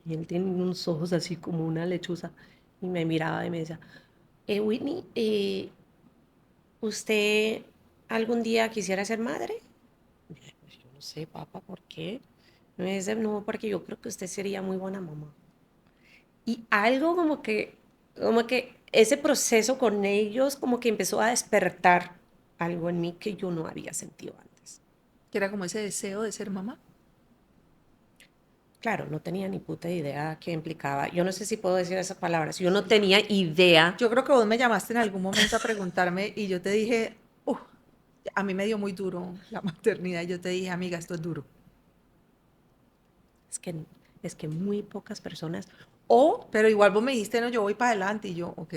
y él tiene unos ojos así como una lechuza, y me miraba y me decía, Whitney, ¿usted algún día quisiera ser madre? Y yo, pues yo no sé, papá, ¿por qué? Me dice, no, porque yo creo que usted sería muy buena mamá. Y algo como que ese proceso con ellos como que empezó a despertar algo en mí que yo no había sentido antes. Que era como ese deseo de ser mamá. Claro, no tenía ni puta idea qué implicaba. Yo no sé si puedo decir esas palabras. Yo no tenía idea. Yo creo que vos me llamaste en algún momento a preguntarme y yo te dije, a mí me dio muy duro la maternidad. Y yo te dije, amiga, esto es duro. Es que, es que muy pocas personas, o Pero igual vos me dijiste, no, yo voy para adelante. Y yo, ok.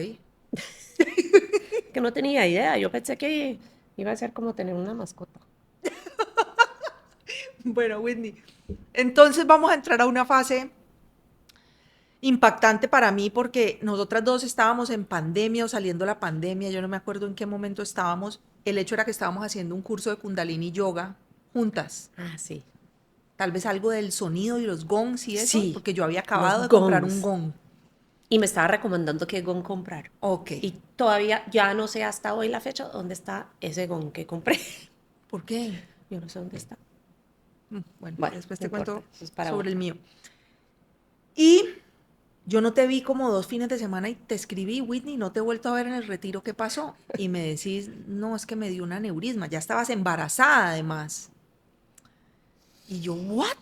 que no tenía idea. Yo pensé que iba a ser como tener una mascota. Bueno, Whitney. Entonces vamos a entrar a una fase impactante para mí porque nosotras dos estábamos en pandemia o saliendo la pandemia. Yo no me acuerdo en qué momento estábamos. El hecho era que estábamos haciendo un curso de Kundalini Yoga juntas. Ah, sí. Tal vez algo del sonido y los gongs y eso, Sí, porque yo había los acabado de comprar un gongs. gong. Y me estaba recomendando qué gong comprar. Ok. Y todavía ya no sé hasta hoy la fecha dónde está ese gong que compré. ¿Por qué? Yo no sé dónde está. Bueno, Bueno, después no te importa, cuento eso es para sobre el otro. mío. Y yo no te vi como 2 fines de semana y te escribí, Whitney, no te he vuelto a ver en el retiro, ¿qué pasó? Y me decís, no, es que me dio un aneurisma, ya estabas embarazada además. Y yo, ¿what?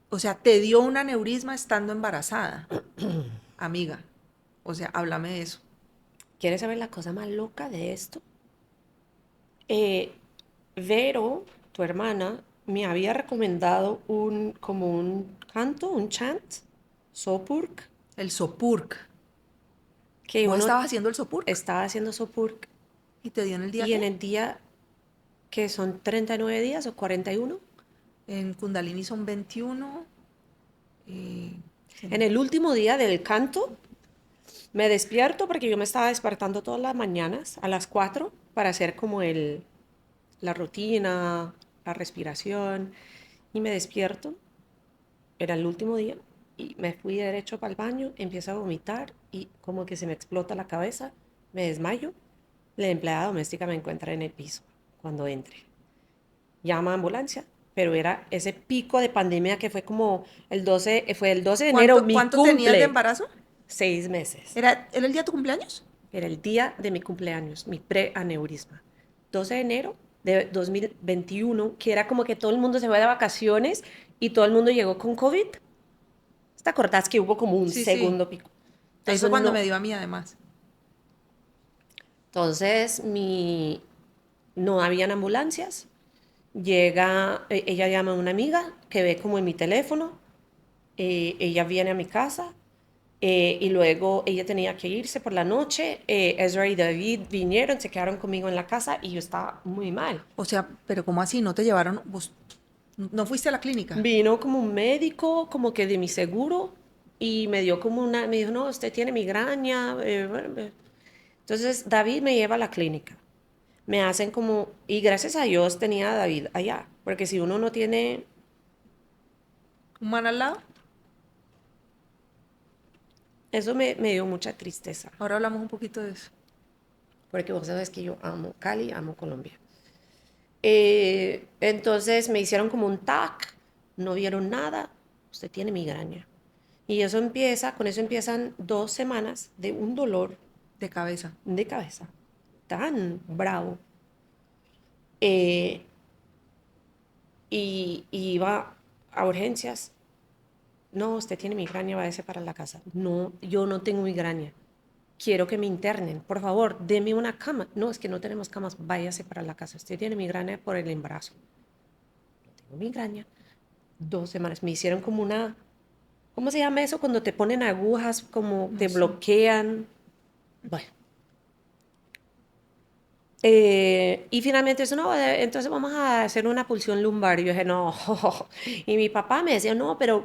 O sea, te dio un aneurisma estando embarazada, amiga. O sea, háblame de eso. ¿Quieres saber la cosa más loca de esto? Eh, Vero, tu hermana, me había recomendado como un canto, un chant, Sopurk, El Sopurk. que ¿Vos uno estabas haciendo el Sopur? estaba haciendo Sopur ¿Y te dio en el día y en qué? el día que son 39 días o 41, En Kundalini son 21. eh, en el último día del canto, me despierto porque yo me estaba despertando todas las mañanas a las 4 para hacer como la rutina, la respiración, y me despierto, era el último día, y me fui derecho para el baño, empiezo a vomitar y como que se me explota la cabeza, me desmayo, la empleada doméstica me encuentra en el piso cuando entre. Llama a ambulancia, pero era ese pico de pandemia que fue como fue el 12 de enero, mi ¿Cuánto tenías de cumple, embarazo? 6 meses. ¿Era el día de tu cumpleaños? Era el día de mi cumpleaños, mi preaneurisma. 12 de enero de 2021, que era como que todo el mundo se fue de vacaciones y todo el mundo llegó con COVID. ¿Te acordás que hubo como un Sí, sí. segundo pico? Ahí fue Entonces, cuando no. me dio a mí, además. Entonces, no habían ambulancias. Ella llama a una amiga que ve como en mi teléfono. Ella viene a mi casa. Y luego ella tenía que irse por la noche. Ezra y David vinieron, se quedaron conmigo en la casa y yo estaba muy mal. O sea, pero ¿cómo así? ¿No te llevaron? ¿Vos no fuiste a la clínica? Vino como un médico, como que de mi seguro, y me dio como me dijo, no, usted tiene migraña. Bueno, entonces David me lleva a la clínica. Me hacen como, y gracias a Dios tenía a David allá, porque si uno no tiene, ¿Un man al lado? eso me dio mucha tristeza, Ahora hablamos un poquito de eso. porque vos sabes que yo amo Cali, amo Colombia. Entonces me hicieron como un TAC, no vieron nada, usted tiene migraña. Y con eso empiezan 2 semanas de un dolor De cabeza. de cabeza tan bravo. Eh, y iba a urgencias. No, usted tiene migraña, váyase para la casa. No, yo no tengo migraña. Quiero que me internen. Por favor, deme una cama. No, es que no tenemos camas, váyase para la casa. Usted tiene migraña por el embarazo. No tengo migraña. 2 semanas. Me hicieron como ¿cómo se llama eso? Cuando te ponen agujas, como No te sé. bloquean. Bueno. Y finalmente eso, no, entonces vamos a hacer una pulsión lumbar. Y yo dije, no. Y mi papá me decía, no, pero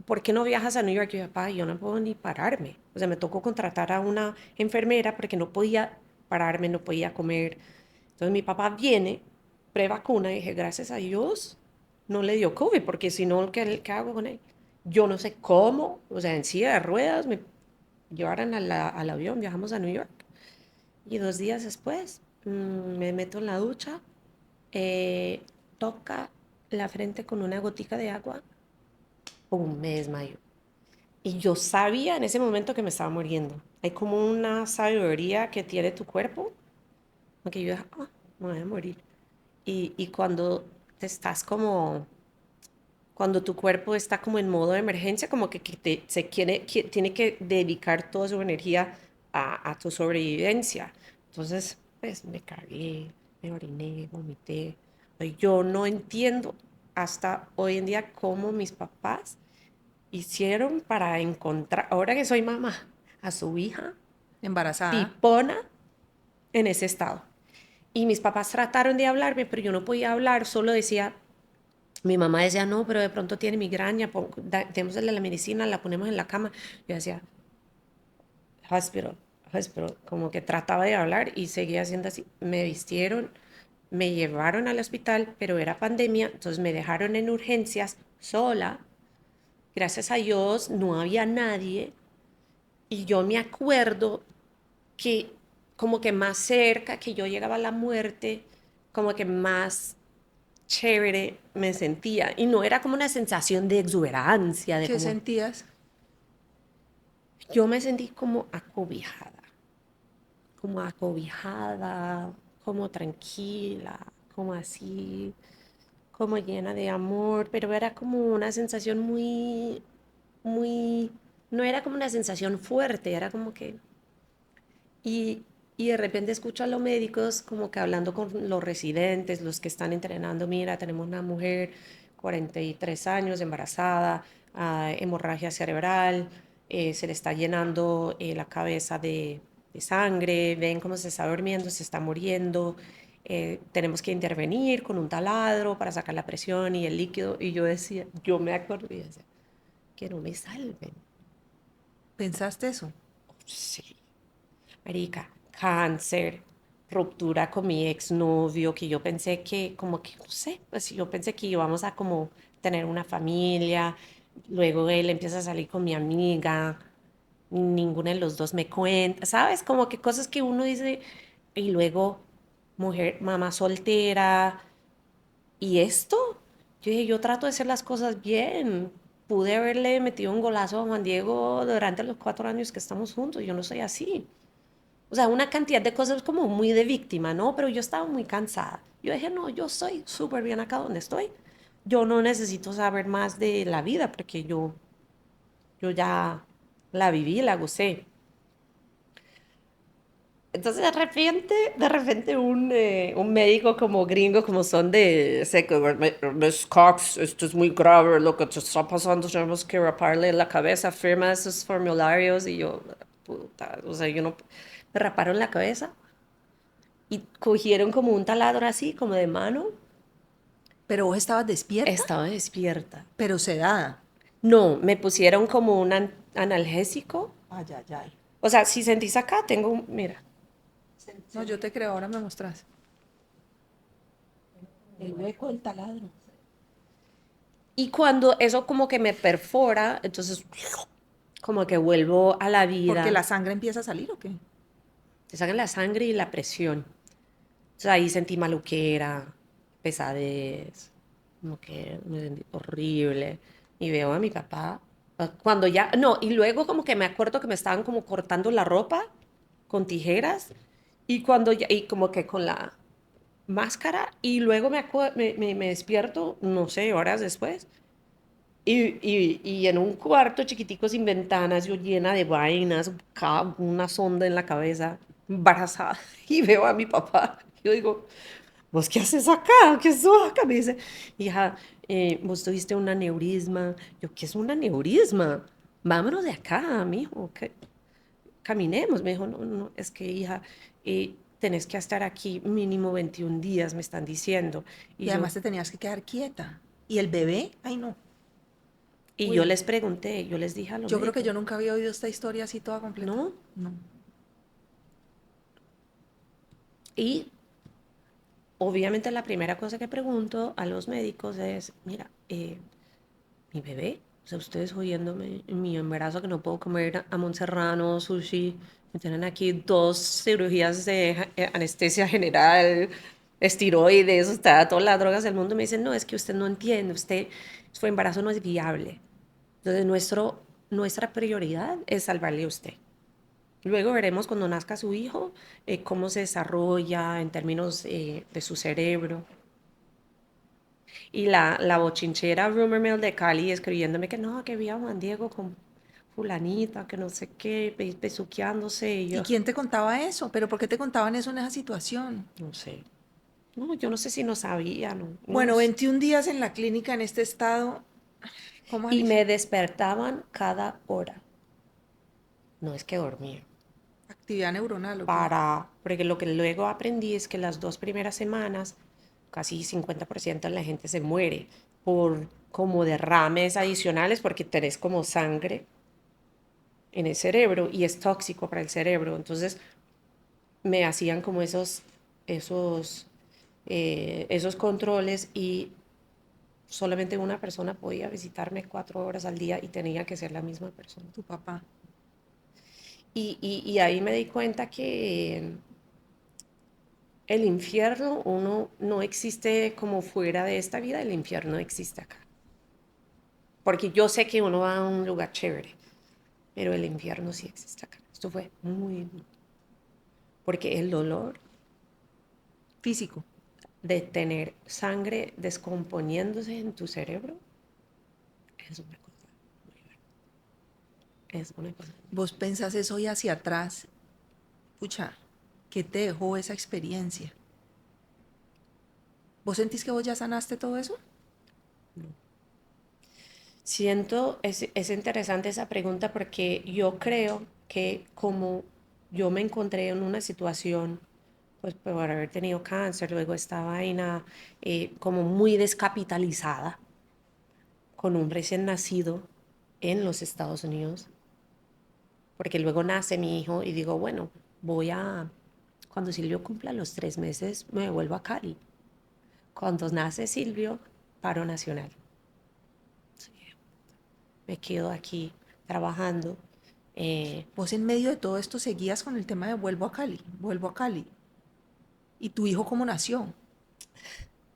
¿por qué no viajas a New York? Y yo, papá, yo no puedo ni pararme. O sea, me tocó contratar a una enfermera porque no podía pararme, no podía comer. Entonces mi papá viene, prevacuna, y dije, gracias a Dios no le dio COVID, porque si no, ¿qué hago con él? Yo no sé cómo, o sea, en silla de ruedas, me llevaron al avión, viajamos a New York. Y 2 días después me meto en la ducha, eh, toca la frente con una gotica de agua, ¡pum! Me desmayo. Y yo sabía en ese momento que me estaba muriendo. Hay como una sabiduría que tiene tu cuerpo, aunque yo dije, me voy a morir. Y cuando te estás cuando tu cuerpo está como en modo de emergencia, como que tiene que dedicar toda su energía a tu sobrevivencia. Entonces, pues me cagué, me oriné, vomité. Yo no entiendo hasta hoy en día cómo mis papás hicieron para encontrar, ahora que soy mamá, a su hija Embarazada. tipona en ese estado. Y mis papás trataron de hablarme, pero yo no podía hablar, solo decía, mi mamá decía, no, pero de pronto tiene migraña, démosle la medicina, la ponemos en la cama. Yo decía, hospital, hospital, como que trataba de hablar y seguía haciendo así. Me vistieron, me llevaron al hospital, pero era pandemia, entonces me dejaron en urgencias sola. Gracias a Dios no había nadie y yo me acuerdo que como que más cerca que yo llegaba a la muerte, como que más chévere me sentía. Y no era como una sensación de exuberancia, de ¿Qué como... sentías? Yo me sentí como acobijada, como tranquila, como así, como llena de amor, pero era como una sensación muy, no era como una sensación fuerte, era como que... Y, y de repente escucho a los médicos como que hablando con los residentes, los que están entrenando, mira, tenemos una mujer, 43 años, embarazada, hemorragia cerebral, se le está llenando la cabeza de sangre, ven cómo se está durmiendo, se está muriendo, tenemos que intervenir con un taladro para sacar la presión y el líquido. Y yo decía, yo me acuerdo y decía, que no me salven. ¿Pensaste eso? Sí, marica, cáncer, ruptura con mi exnovio, que yo pensé que, como que, no sé, pues yo pensé que íbamos a como tener una familia, luego él empieza a salir con mi amiga, ninguno de los dos me cuenta, ¿sabes? Como que cosas que uno dice, y luego mujer, mamá soltera, ¿y esto? Yo dije, yo trato de hacer las cosas bien. Pude haberle metido un golazo a Juan Diego durante los 4 años que estamos juntos. Yo no soy así. O sea, una cantidad de cosas como muy de víctima, ¿no? Pero yo estaba muy cansada. Yo dije, no, yo soy súper bien acá donde estoy. Yo no necesito saber más de la vida porque yo ya la viví, la gocé. Entonces de repente un médico como gringo, como son de seco, Miss Cox, esto es muy grave, lo que te está pasando, tenemos que raparle la cabeza, firma esos formularios y yo, puta, o sea, yo no, me raparon la cabeza y cogieron como un taladro así, como de mano, Pero vos estabas despierta, estaba despierta. pero sedada. No, me pusieron como un analgésico, Ay, ay, ay. o sea, si sentís acá, mira. No, yo te creo, ahora me mostrás. El hueco del taladro. Y cuando eso como que me perfora, entonces como que vuelvo a la ¿Porque vida, la sangre empieza a salir o qué? te sacan la sangre y la presión. Entonces ahí sentí maluquera, pesadez, como que me sentí horrible. Y veo a mi papá, cuando ya, no, y luego como que me acuerdo que me estaban como cortando la ropa con tijeras y cuando ya, y como que con la máscara y luego me despierto, no sé, horas después. Y en un cuarto chiquitico sin ventanas, yo llena de vainas, una sonda en la cabeza, embarazada, y veo a mi papá. Yo digo, ¿vos qué haces acá? ¿Qué es acá? Me dice, hija, vos tuviste un aneurisma. Yo, ¿qué es un aneurisma? Vámonos de acá, mijo, caminemos. Me dijo, no, no, es que hija, tenés que estar aquí mínimo 21 días, me están diciendo. Y Y yo, además te tenías que quedar quieta. ¿Y el bebé? Ay, no. y yo Uy, les pregunté, yo les dije a los yo creo que médicos, yo nunca había oído esta historia así toda completa. ¿no? No. Y obviamente la primera cosa que pregunto a los médicos es, mira, mi bebé, o sea, ustedes oyéndome en mi embarazo que no puedo comer jamón serrano, sushi, me tienen aquí 2 cirugías de anestesia general, esteroides, o sea, todas las drogas del mundo, me dicen, no, es que usted no entiende, su embarazo no es viable. Entonces, nuestra prioridad es salvarle a usted. Luego veremos cuando nazca su hijo cómo se desarrolla en términos de su cerebro. Y la bochinchera Rumor Mill de Cali escribiéndome que no, que vi a Juan Diego con fulanita, que no sé qué, besuqueándose. Y ¿Y yo, quién te contaba eso? ¿Pero por qué te contaban eso en esa situación? no sé. No, yo no sé si no sabía, no, no lo Bueno, sé. 21 días en la clínica en este estado, ¿cómo Y Alicia? me despertaban cada hora. No es que dormía. ¿Actividad neuronal o qué? Porque lo que luego aprendí es que las 2 primeras semanas, casi 50% de la gente se muere por como derrames adicionales porque tenés como sangre en el cerebro y es tóxico para el cerebro. Entonces me hacían como esos, esos controles y solamente una persona podía visitarme 4 horas al día y tenía que ser la misma persona. Tu papá. Y ahí me di cuenta que el infierno, uno no existe como fuera de esta vida, el infierno existe acá. Porque yo sé que uno va a un lugar chévere, pero el infierno sí existe acá. Esto fue muy duro. Porque el dolor Físico. de tener sangre descomponiéndose en tu cerebro es una cosa muy grande. Es una cosa muy Vos grande. pensás eso y hacia atrás. Pucha, ¿qué te dejó esa experiencia? ¿Vos sentís que vos ya sanaste todo eso? No. Es interesante esa pregunta porque yo creo que como yo me encontré en una situación, pues por haber tenido cáncer, luego esta vaina como muy descapitalizada, con un recién nacido en los Estados Unidos, porque luego nace mi hijo y digo, bueno, cuando Silvio cumpla los 3 meses, me vuelvo a Cali. Cuando nace Silvio, paro nacional. Sí, me quedo aquí trabajando. Vos en medio de todo esto seguías con el tema de vuelvo a Cali. ¿Y tu hijo cómo nació?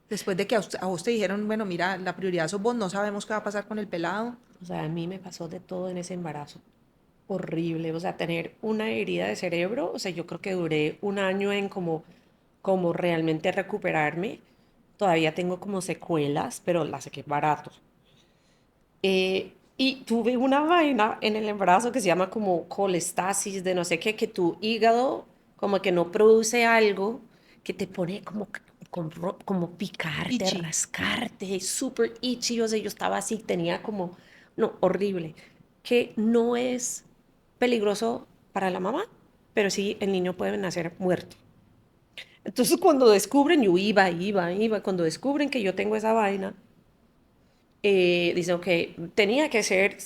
Después de que a vos te dijeron, bueno, mira, la prioridad sos vos, no sabemos qué va a pasar con el pelado. O sea, a mí me pasó de todo en ese embarazo. Horrible. O sea, tener una herida de cerebro, o sea, yo creo que duré un año en como realmente recuperarme. Todavía tengo como secuelas, pero las saqué barato. Y tuve una vaina en el embarazo que se llama como colestasis de no sé qué, que tu hígado como que no produce algo que te pone como picarte, Ichi. rascarte, súper itchy. O sea, yo estaba así, tenía como, no, horrible, que no es peligroso para la mamá, pero sí el niño puede nacer muerto. Entonces cuando descubren, yo iba, cuando descubren que yo tengo esa vaina, dicen que tenía que ser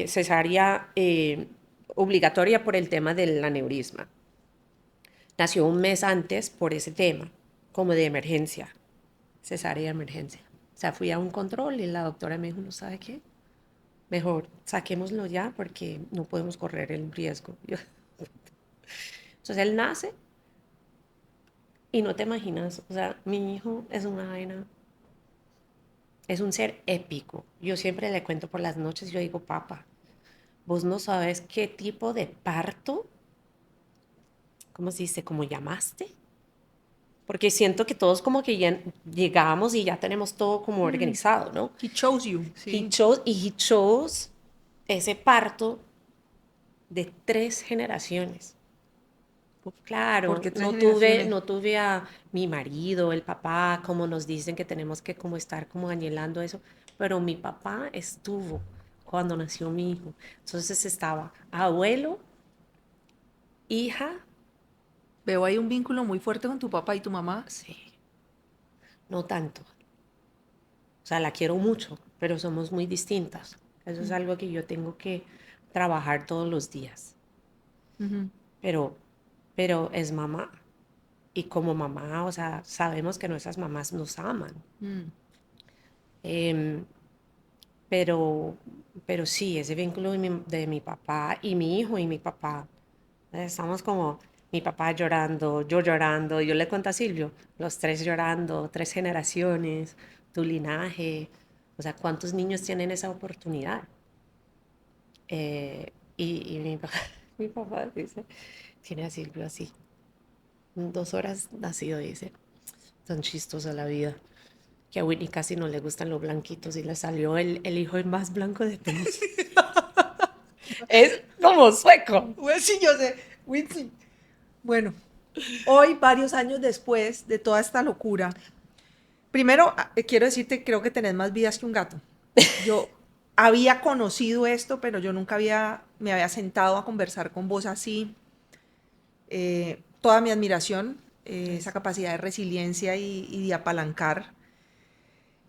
cesárea obligatoria por el tema del aneurisma. Nació un mes antes por ese tema, como de emergencia, cesárea de emergencia. O sea, fui a un control y la doctora me dijo, ¿no sabe qué? Mejor saquémoslo ya porque no podemos correr el riesgo. Entonces él nace y no te imaginas, o sea, mi hijo es una vaina, es un ser épico. Yo siempre le cuento por las noches, yo digo, papá, vos no sabes qué tipo de parto, ¿cómo se dice? ¿Cómo llamaste? Porque siento que todos como que ya llegamos y ya tenemos todo como Mm, organizado, ¿no? he chose you, sí. He chose ese parto de 3 generaciones. ¿Por Claro, qué tres no generaciones? tuve a mi marido, el papá, como nos dicen que tenemos que como estar como anhelando eso, pero mi papá estuvo cuando nació mi hijo. Entonces estaba abuelo, hija, Veo ahí un vínculo muy fuerte con tu papá y tu mamá. sí, no tanto. O sea, la quiero mucho, pero somos muy distintas. Eso es Mm, algo que yo tengo que trabajar todos los días. ujú, Pero, pero es mamá. Y como mamá, o sea, sabemos que nuestras mamás nos aman. mm. Em, pero, pero sí, ese vínculo de mi papá y mi hijo y mi papá. Estamos como mi papá llorando, yo le cuento a Silvio, los tres llorando, 3 generaciones, tu linaje, o sea, ¿cuántos niños tienen esa oportunidad? Y mi papá, mi papá dice, tiene a Silvio así, 2 horas nacido, dice, tan chistosa la vida, que a Whitney casi no le gustan los blanquitos y le salió el hijo más blanco de todos. Es como sueco. Pues sí, yo sé, Whitney. Bueno, hoy, varios años después de toda esta locura, primero quiero decirte, creo que tenés más vidas que un gato. Yo había conocido esto, pero yo nunca me había sentado a conversar con vos así. Toda mi admiración, esa Gracias. capacidad de resiliencia y de apalancar.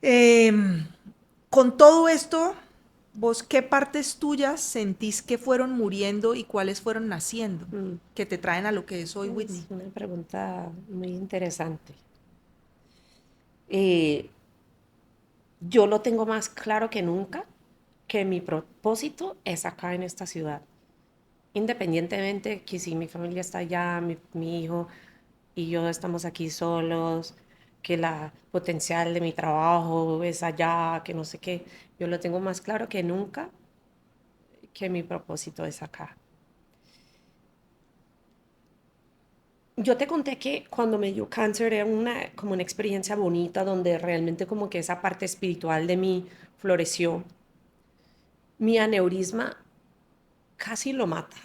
Eh, con todo esto, vos, ¿qué partes tuyas sentís que fueron muriendo y cuáles fueron naciendo? Mm, Que te traen a lo que es hoy es Whitney. una pregunta muy interesante. Eh, yo lo tengo más claro que nunca que mi propósito es acá en esta ciudad. Independientemente que si mi familia está allá, mi hijo y yo estamos aquí solos, que la potencial de mi trabajo es allá, que no sé qué, yo lo tengo más claro que nunca que mi propósito es acá. Yo te conté que cuando me dio cáncer era como una experiencia bonita donde realmente como que esa parte espiritual de mí floreció. Mi aneurisma casi lo mata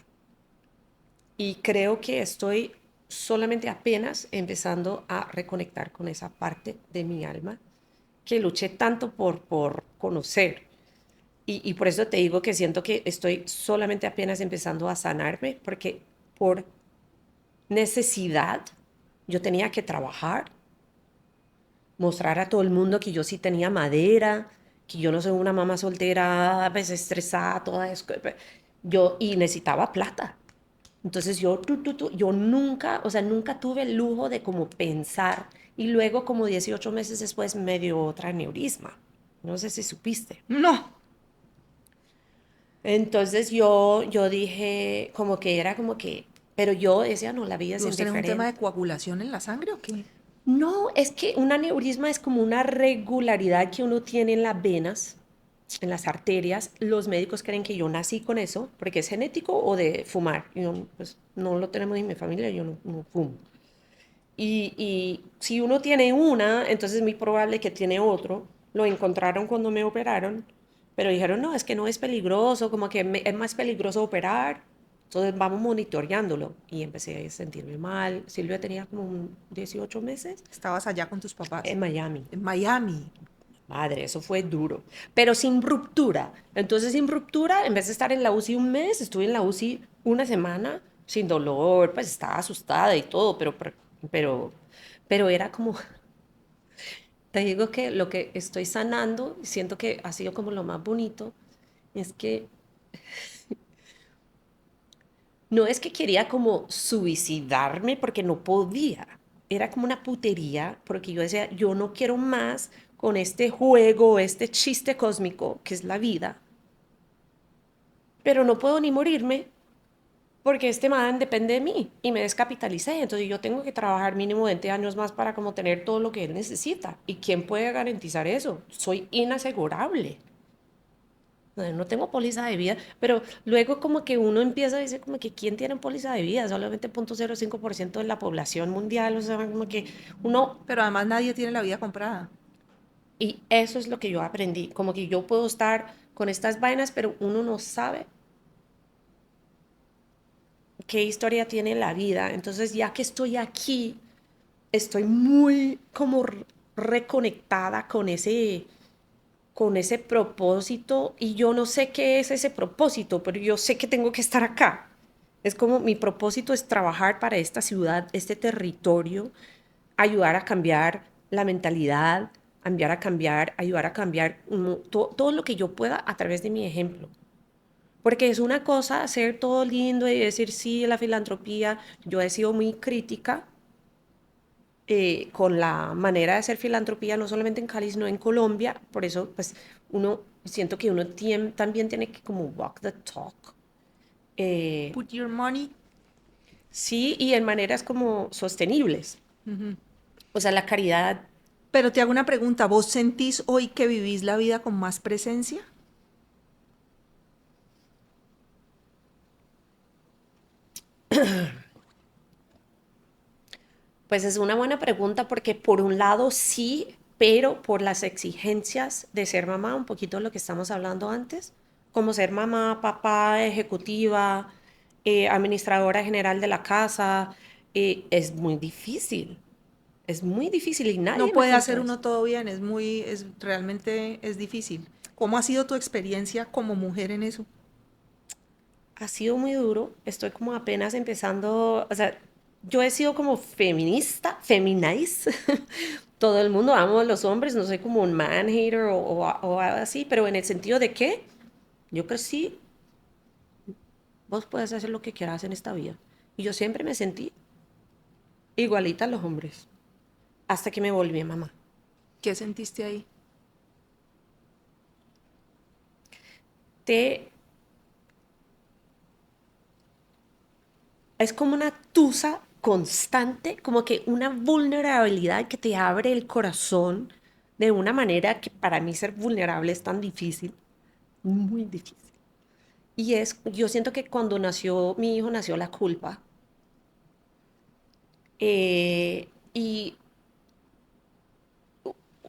y creo que estoy solamente apenas empezando a reconectar con esa parte de mi alma que luché tanto por conocer. Y por eso te digo que siento que estoy solamente apenas empezando a sanarme, porque por necesidad yo tenía que trabajar, mostrar a todo el mundo que yo sí tenía madera, que yo no soy una mamá soltera, pues estresada, toda eso. Y necesitaba plata. Entonces yo nunca, o sea, nunca tuve el lujo de como pensar. Y luego, como 18 meses después, me dio otra aneurisma. No sé si supiste. No. Entonces yo dije, como que era como que, pero yo decía, no, la vida ¿Y es vos tenés un tema de indiferente. coagulación en la sangre o qué? No, es que un aneurisma es como una regularidad que uno tiene en las venas, en las arterias. Los médicos creen que yo nací con eso, porque es genético o de fumar. Yo, pues, no lo tenemos en mi familia, yo no fumo. Y si uno tiene una, entonces es muy probable que tiene otro. Lo encontraron cuando me operaron, pero dijeron, no, es que no es peligroso, como que es más peligroso operar. Entonces vamos monitoreándolo. Y empecé a sentirme mal. Silvia tenía como 18 meses Estabas allá con tus papás. en Miami. En Miami. Madre, eso fue duro, pero sin ruptura. Entonces, sin ruptura, en vez de estar en la UCI un mes, estuve en la UCI una semana sin dolor, pues estaba asustada y todo, pero, pero era como, te digo que lo que estoy sanando, y siento que ha sido como lo más bonito, es que no es que quería como suicidarme porque no podía. Era como una putería porque yo decía, yo no quiero más con este juego, este chiste cósmico que es la vida, pero no puedo ni morirme porque este man depende de mí y me descapitalicé. Entonces yo tengo que trabajar mínimo 20 años más para como tener todo lo que él necesita. ¿Y quién puede garantizar eso? Soy inasegurable. No tengo póliza de vida, pero luego como que uno empieza a decir como que ¿quién tiene póliza de vida? Solamente 0,05% de la población mundial, o sea, como que uno, Pero además nadie tiene la vida comprada. y eso es lo que yo aprendí, como que yo puedo estar con estas vainas, pero uno no sabe qué historia tiene la vida. Entonces, ya que estoy aquí, estoy muy como reconectada con ese propósito y yo no sé qué es ese propósito, pero yo sé que tengo que estar acá. Es como mi propósito es trabajar para esta ciudad, este territorio, ayudar a cambiar la mentalidad, ayudar a cambiar todo lo que yo pueda a través de mi ejemplo. Porque es una cosa hacer todo lindo y decir sí a la filantropía. Yo he sido muy crítica con la manera de hacer filantropía, no solamente en Cali, sino en Colombia. Por eso, pues, siento que uno también tiene que como walk the talk. Eh, Put your money. sí, y en maneras como sostenibles. Ujú. O sea, la caridad. Pero te hago una pregunta, ¿vos sentís hoy que vivís la vida con más presencia? Pues es una buena pregunta porque por un lado sí, pero por las exigencias de ser mamá, un poquito lo que estamos hablando antes, como ser mamá, papá, ejecutiva, administradora general de la casa, es muy difícil y No nadie me puede contó hacer eso. uno todo bien, realmente es difícil. ¿Cómo ha sido tu experiencia como mujer en eso? Ha sido muy duro, estoy como apenas empezando, o sea, yo he sido como feminista, feminize, todo el mundo amo a los hombres, no soy como un man hater o algo así, pero en el sentido de que yo crecí, vos puedes hacer lo que quieras en esta vida. Y yo siempre me sentí igualita a los hombres, hasta que me volví mamá. ¿Qué sentiste ahí? Te, es como una tusa constante, como que una vulnerabilidad que te abre el corazón de una manera que para mí ser vulnerable es tan difícil, muy difícil. Yo siento que cuando nació mi hijo, nació la culpa. Y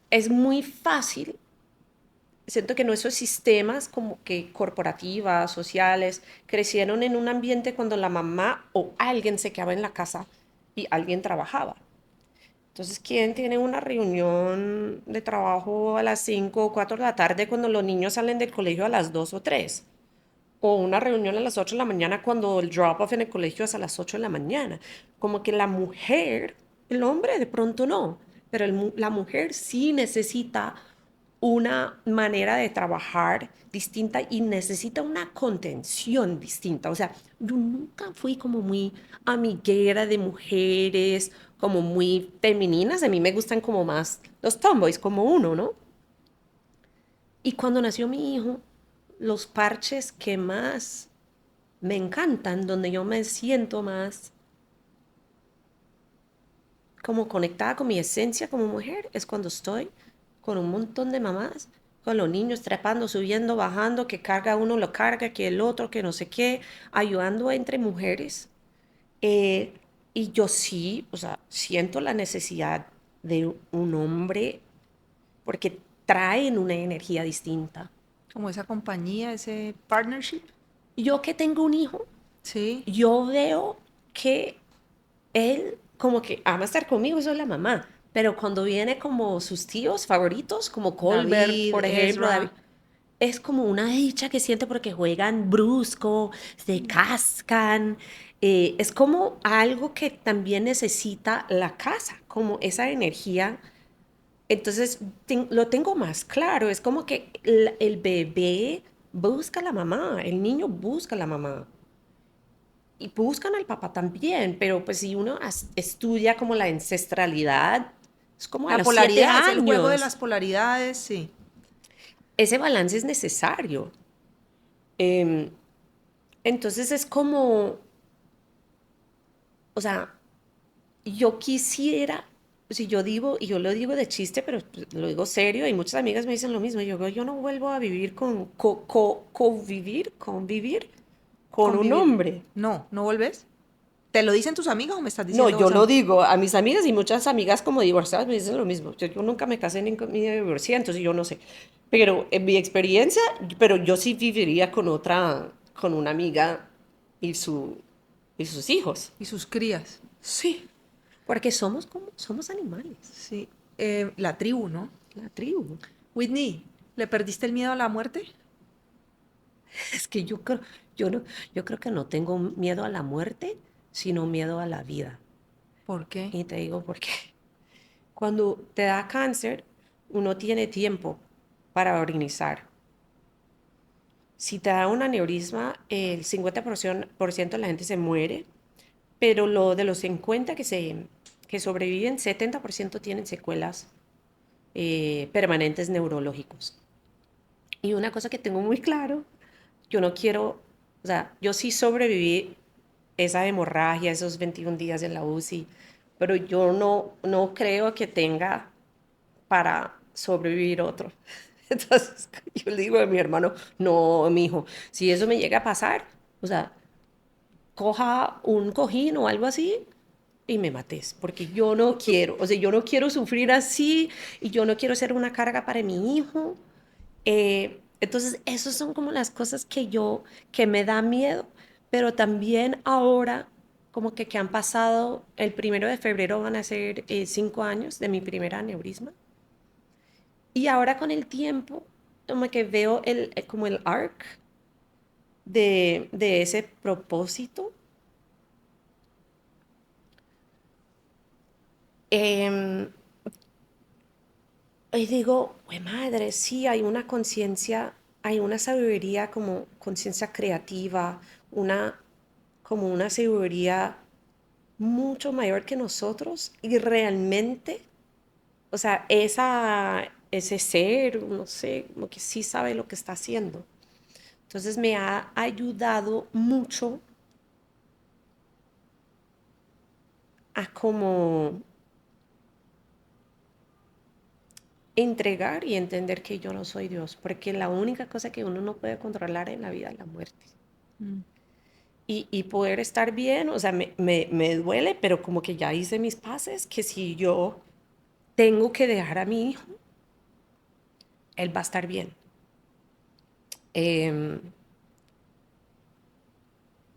es muy fácil. Siento que nuestros sistemas como que corporativas, sociales, crecieron en un ambiente cuando la mamá o alguien se quedaba en la casa y alguien trabajaba. Entonces, ¿quién tiene una reunión de trabajo a las 5 o 4 de la tarde cuando los niños salen del colegio a las 2 o 3? O una reunión a las 8 de la mañana cuando el drop-off en el colegio es a las 8 de la mañana. Como que la mujer, el hombre de pronto no, pero la mujer sí necesita una manera de trabajar distinta y necesita una contención distinta. O sea, yo nunca fui como muy amiguera de mujeres, como muy femeninas. A mí me gustan como más los tomboys, como uno, ¿no? Y cuando nació mi hijo, los parches que más me encantan, donde yo me siento más como conectada con mi esencia como mujer, es cuando estoy con un montón de mamás, con los niños trepando, subiendo, bajando, que carga uno lo carga, que el otro, que no sé qué, ayudando entre mujeres. Eh, y yo sí, o sea, siento la necesidad de un hombre porque traen una energía distinta. Como esa compañía, ese partnership. Yo que tengo un hijo, Sí, yo veo que él como que ama estar conmigo, eso es la mamá. Pero cuando viene como sus tíos favoritos, como Colbert, David, por ejemplo, David, Ezra. es como una dicha que siente porque juegan brusco, se cascan. Es como algo que también necesita la casa, como esa energía. Entonces lo tengo más claro. Es como que el bebé busca a la mamá, el niño busca a la mamá y buscan al papá también, pero pues si uno estudia como la ancestralidad, es como a La los siete polaridad, es el juego de las años. polaridades, sí. Ese balance es necesario. Em, entonces es como, o sea, yo quisiera, si yo digo, y yo lo digo de chiste, pero pues, lo digo serio, y muchas amigas me dicen lo mismo, yo digo, yo no vuelvo a vivir convivir con un Convivir. hombre. No, ¿no volvés? ¿Te lo dicen tus amigos o me estás No, diciendo yo vos a lo mí? digo a mis amigas y muchas amigas como divorciadas me dicen lo mismo. Yo nunca me casé ni me divorcié, entonces yo no sé. Pero en mi experiencia, pero yo sí viviría con otra, con una amiga y y sus hijos. Y sus crías. Sí, porque somos como, somos animales, Sí. La tribu, ¿no? la tribu. Whitney, ¿le perdiste el miedo a la muerte? Es que yo creo, yo no, yo creo que no tengo miedo a la muerte, sino miedo a la vida. ¿Por qué? Y te digo por qué. Cuando te da cáncer, uno tiene tiempo para organizar. Si te da un aneurisma, el 50% de la gente se muere, pero lo de los 50 que sobreviven, 70% tienen secuelas permanentes neurológicos. Y una cosa que tengo muy claro, yo no quiero, o sea, yo sí sobreviví esa hemorragia, esos 21 días en la UCI, pero yo no creo que tenga para sobrevivir otro. Entonces yo le digo a mi hermano, no, mi hijo, si eso me llega a pasar, o sea, coja un cojín o algo así y me mates, porque yo no quiero, o sea, yo no quiero sufrir así y yo no quiero ser una carga para mi hijo. Entonces, esas son como las cosas que me da miedo, pero también ahora, como que han pasado, el 1 de febrero van a ser 5 años de mi primer aneurisma. Y ahora con el tiempo, como que veo como el arc de ese propósito. Em, y digo, güey madre, sí, hay una conciencia, hay una sabiduría como conciencia creativa, una, como una sabiduría mucho mayor que nosotros y realmente, o sea, ese ser, no sé, como que sí sabe lo que está haciendo. Entonces me ha ayudado mucho a como entregar y entender que yo no soy Dios, porque la única cosa que uno no puede controlar en la vida es la muerte. Mm. Y poder estar bien, o sea, me duele, pero como que ya hice mis paces, que si yo tengo que dejar a mi hijo, él va a estar bien. Em,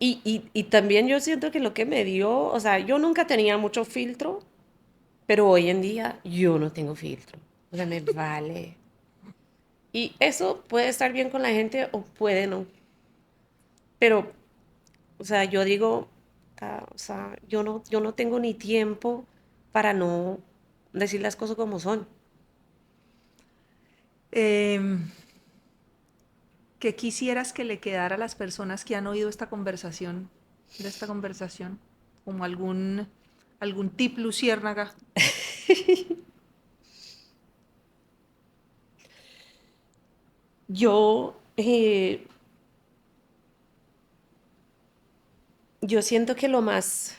y también yo siento que lo que me dio, o sea, yo nunca tenía mucho filtro Pero hoy en día yo no tengo filtro. O sea, me vale. Y eso puede estar bien con la gente o puede no. Pero, o sea, yo digo, o sea, yo no tengo ni tiempo para no decir las cosas como son. Em, ¿Qué quisieras que le quedara a las personas que han oído esta conversación, de esta conversación? Como algún tip luciérnaga. Yo, yo siento que lo más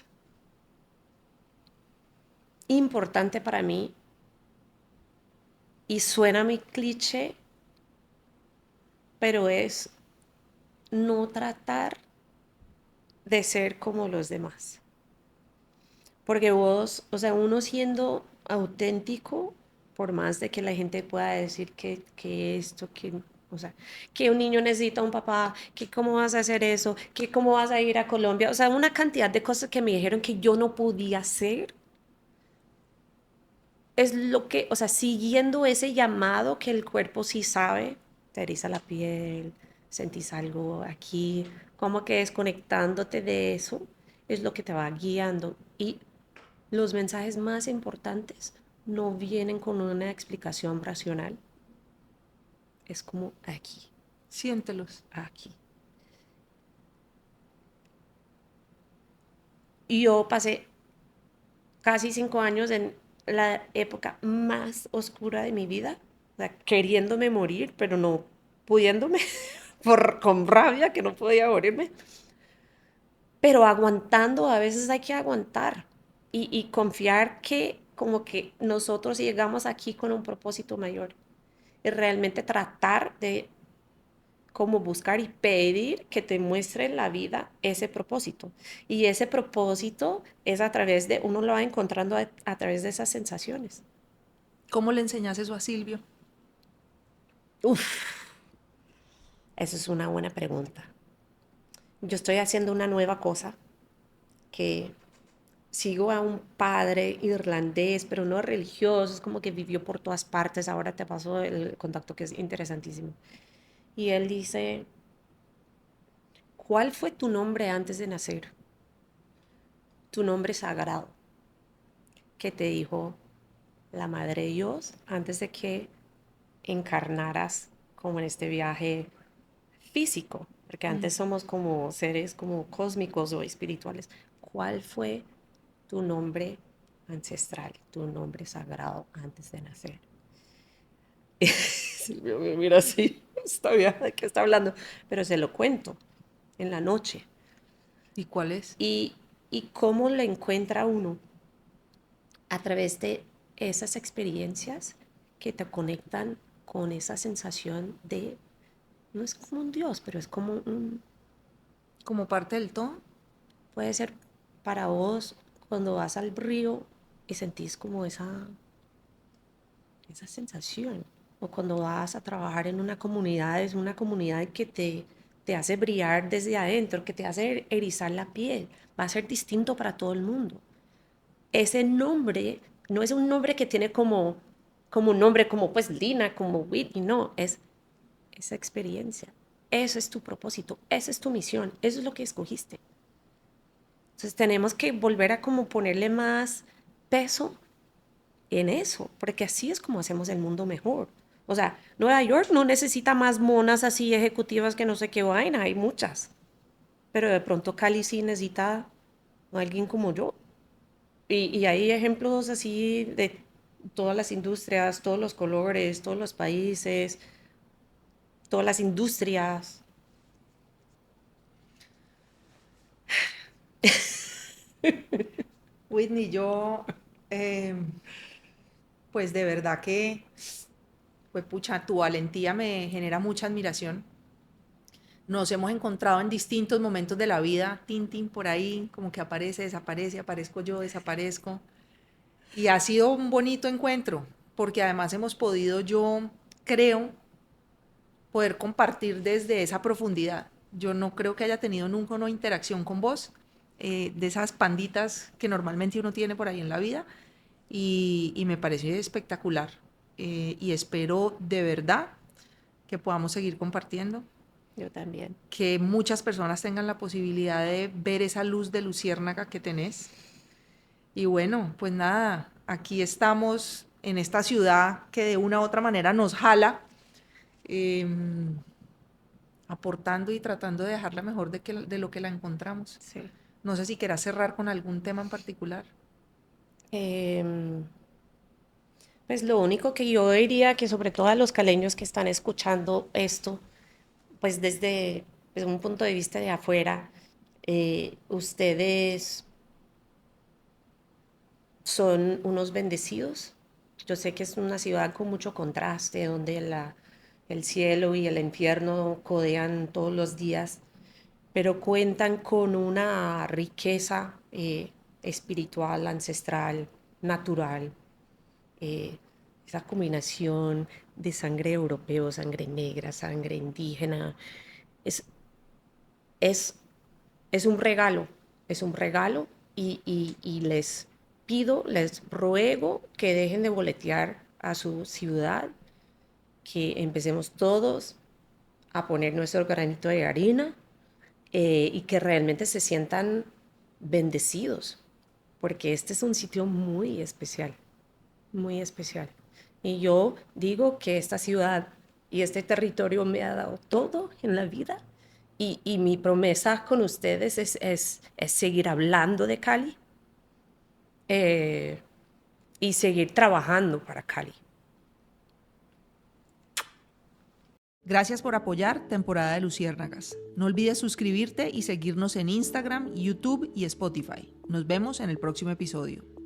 importante para mí, y suena muy cliché, pero es no tratar de ser como los demás. Porque vos, o sea, uno siendo auténtico, por más de que la gente pueda decir que esto, que, o sea, que un niño necesita un papá, que cómo vas a hacer eso, que cómo vas a ir a Colombia, o sea, una cantidad de cosas que me dijeron que yo no podía hacer, es lo que, o sea, siguiendo ese llamado que el cuerpo sí sabe, te eriza la piel, sentís algo aquí, como que desconectándote de eso, es lo que te va guiando. Y los mensajes más importantes no vienen con una explicación racional. Es como aquí, Siéntelos. aquí. Y yo pasé casi 5 años en la época más oscura de mi vida, o sea, queriéndome morir, pero no pudiéndome, con rabia que no podía morirme, pero aguantando, a veces hay que aguantar y confiar que como que nosotros llegamos aquí con un propósito mayor y realmente tratar de como buscar y pedir que te muestre en la vida ese propósito. Y ese propósito es a través de, uno lo va encontrando a través de esas sensaciones. ¿Cómo le enseñas eso a Silvio? Uf, eso es una buena pregunta. Yo estoy haciendo una nueva cosa que sigo a un padre irlandés, pero no religioso, es como que vivió por todas partes. Ahora te paso el contacto que es interesantísimo. Y él dice, ¿cuál fue tu nombre antes de nacer? Tu nombre sagrado, que te dijo la Madre de Dios antes de que encarnaras como en este viaje físico, porque Mm. antes somos como seres como cósmicos o espirituales. ¿Cuál fue tu nombre ancestral, tu nombre sagrado antes de nacer? Silvio me mira así, está bien, ¿de qué está hablando? Pero se lo cuento en la noche. ¿Y cuál es? Y, y cómo lo encuentra uno a través de esas experiencias que te conectan con esa sensación de, no es como un Dios, pero es como un, ¿Como parte del todo? puede ser para vos cuando vas al río y sentís como esa sensación, o cuando vas a trabajar en una comunidad, es una comunidad que te hace brillar desde adentro, que te hace erizar la piel, va a ser distinto para todo el mundo. Ese nombre no es un nombre que tiene como un nombre como pues Lina, como Whitney, no, es esa experiencia. Eso es tu propósito, esa es tu misión, eso es lo que escogiste. Entonces tenemos que volver a como ponerle más peso en eso, porque así es como hacemos el mundo mejor. O sea, Nueva York no necesita más monas así ejecutivas que no sé qué vaina, hay muchas. Pero de pronto Cali sí necesita a alguien como yo. Y hay ejemplos así de todas las industrias, todos los colores, todos los países, todas las industrias. Whitney, yo, pues de verdad que, pues pucha, tu valentía me genera mucha admiración. Nos hemos encontrado en distintos momentos de la vida, Tintín por ahí, como que aparece, desaparece, aparezco yo, desaparezco. Y ha sido un bonito encuentro, porque además hemos podido, yo creo, poder compartir desde esa profundidad. Yo no creo que haya tenido nunca una interacción con vos, de esas panditas que normalmente uno tiene por ahí en la vida, y me parece espectacular. Y espero de verdad que podamos seguir compartiendo, Yo también. que muchas personas tengan la posibilidad de ver esa luz de luciérnaga que tenés. Y bueno, pues nada, aquí estamos en esta ciudad que de una u otra manera nos jala, eh, aportando y tratando de dejarla mejor de lo que la encontramos. Sí. No sé si querás cerrar con algún tema en particular. Em, pues lo único que yo diría que sobre todo a los caleños que están escuchando esto, pues desde pues, un punto de vista de afuera, ustedes son unos bendecidos. Yo sé que es una ciudad con mucho contraste, donde el cielo y el infierno codean todos los días, pero cuentan con una riqueza espiritual, ancestral, natural, esa combinación de sangre europeo, sangre negra, sangre indígena, es, es, es un regalo y les pido, les ruego que dejen de boletear a su ciudad, que empecemos todos a poner nuestro granito de harina y que realmente se sientan bendecidos, porque este es un sitio muy especial, muy especial. Y yo digo que esta ciudad y este territorio me ha dado todo en la vida y mi promesa con ustedes es seguir hablando de Cali eh, y seguir trabajando para Cali. Gracias por apoyar Temporada de Luciérnagas. No olvides suscribirte y seguirnos en Instagram, YouTube y Spotify. Nos vemos en el próximo episodio.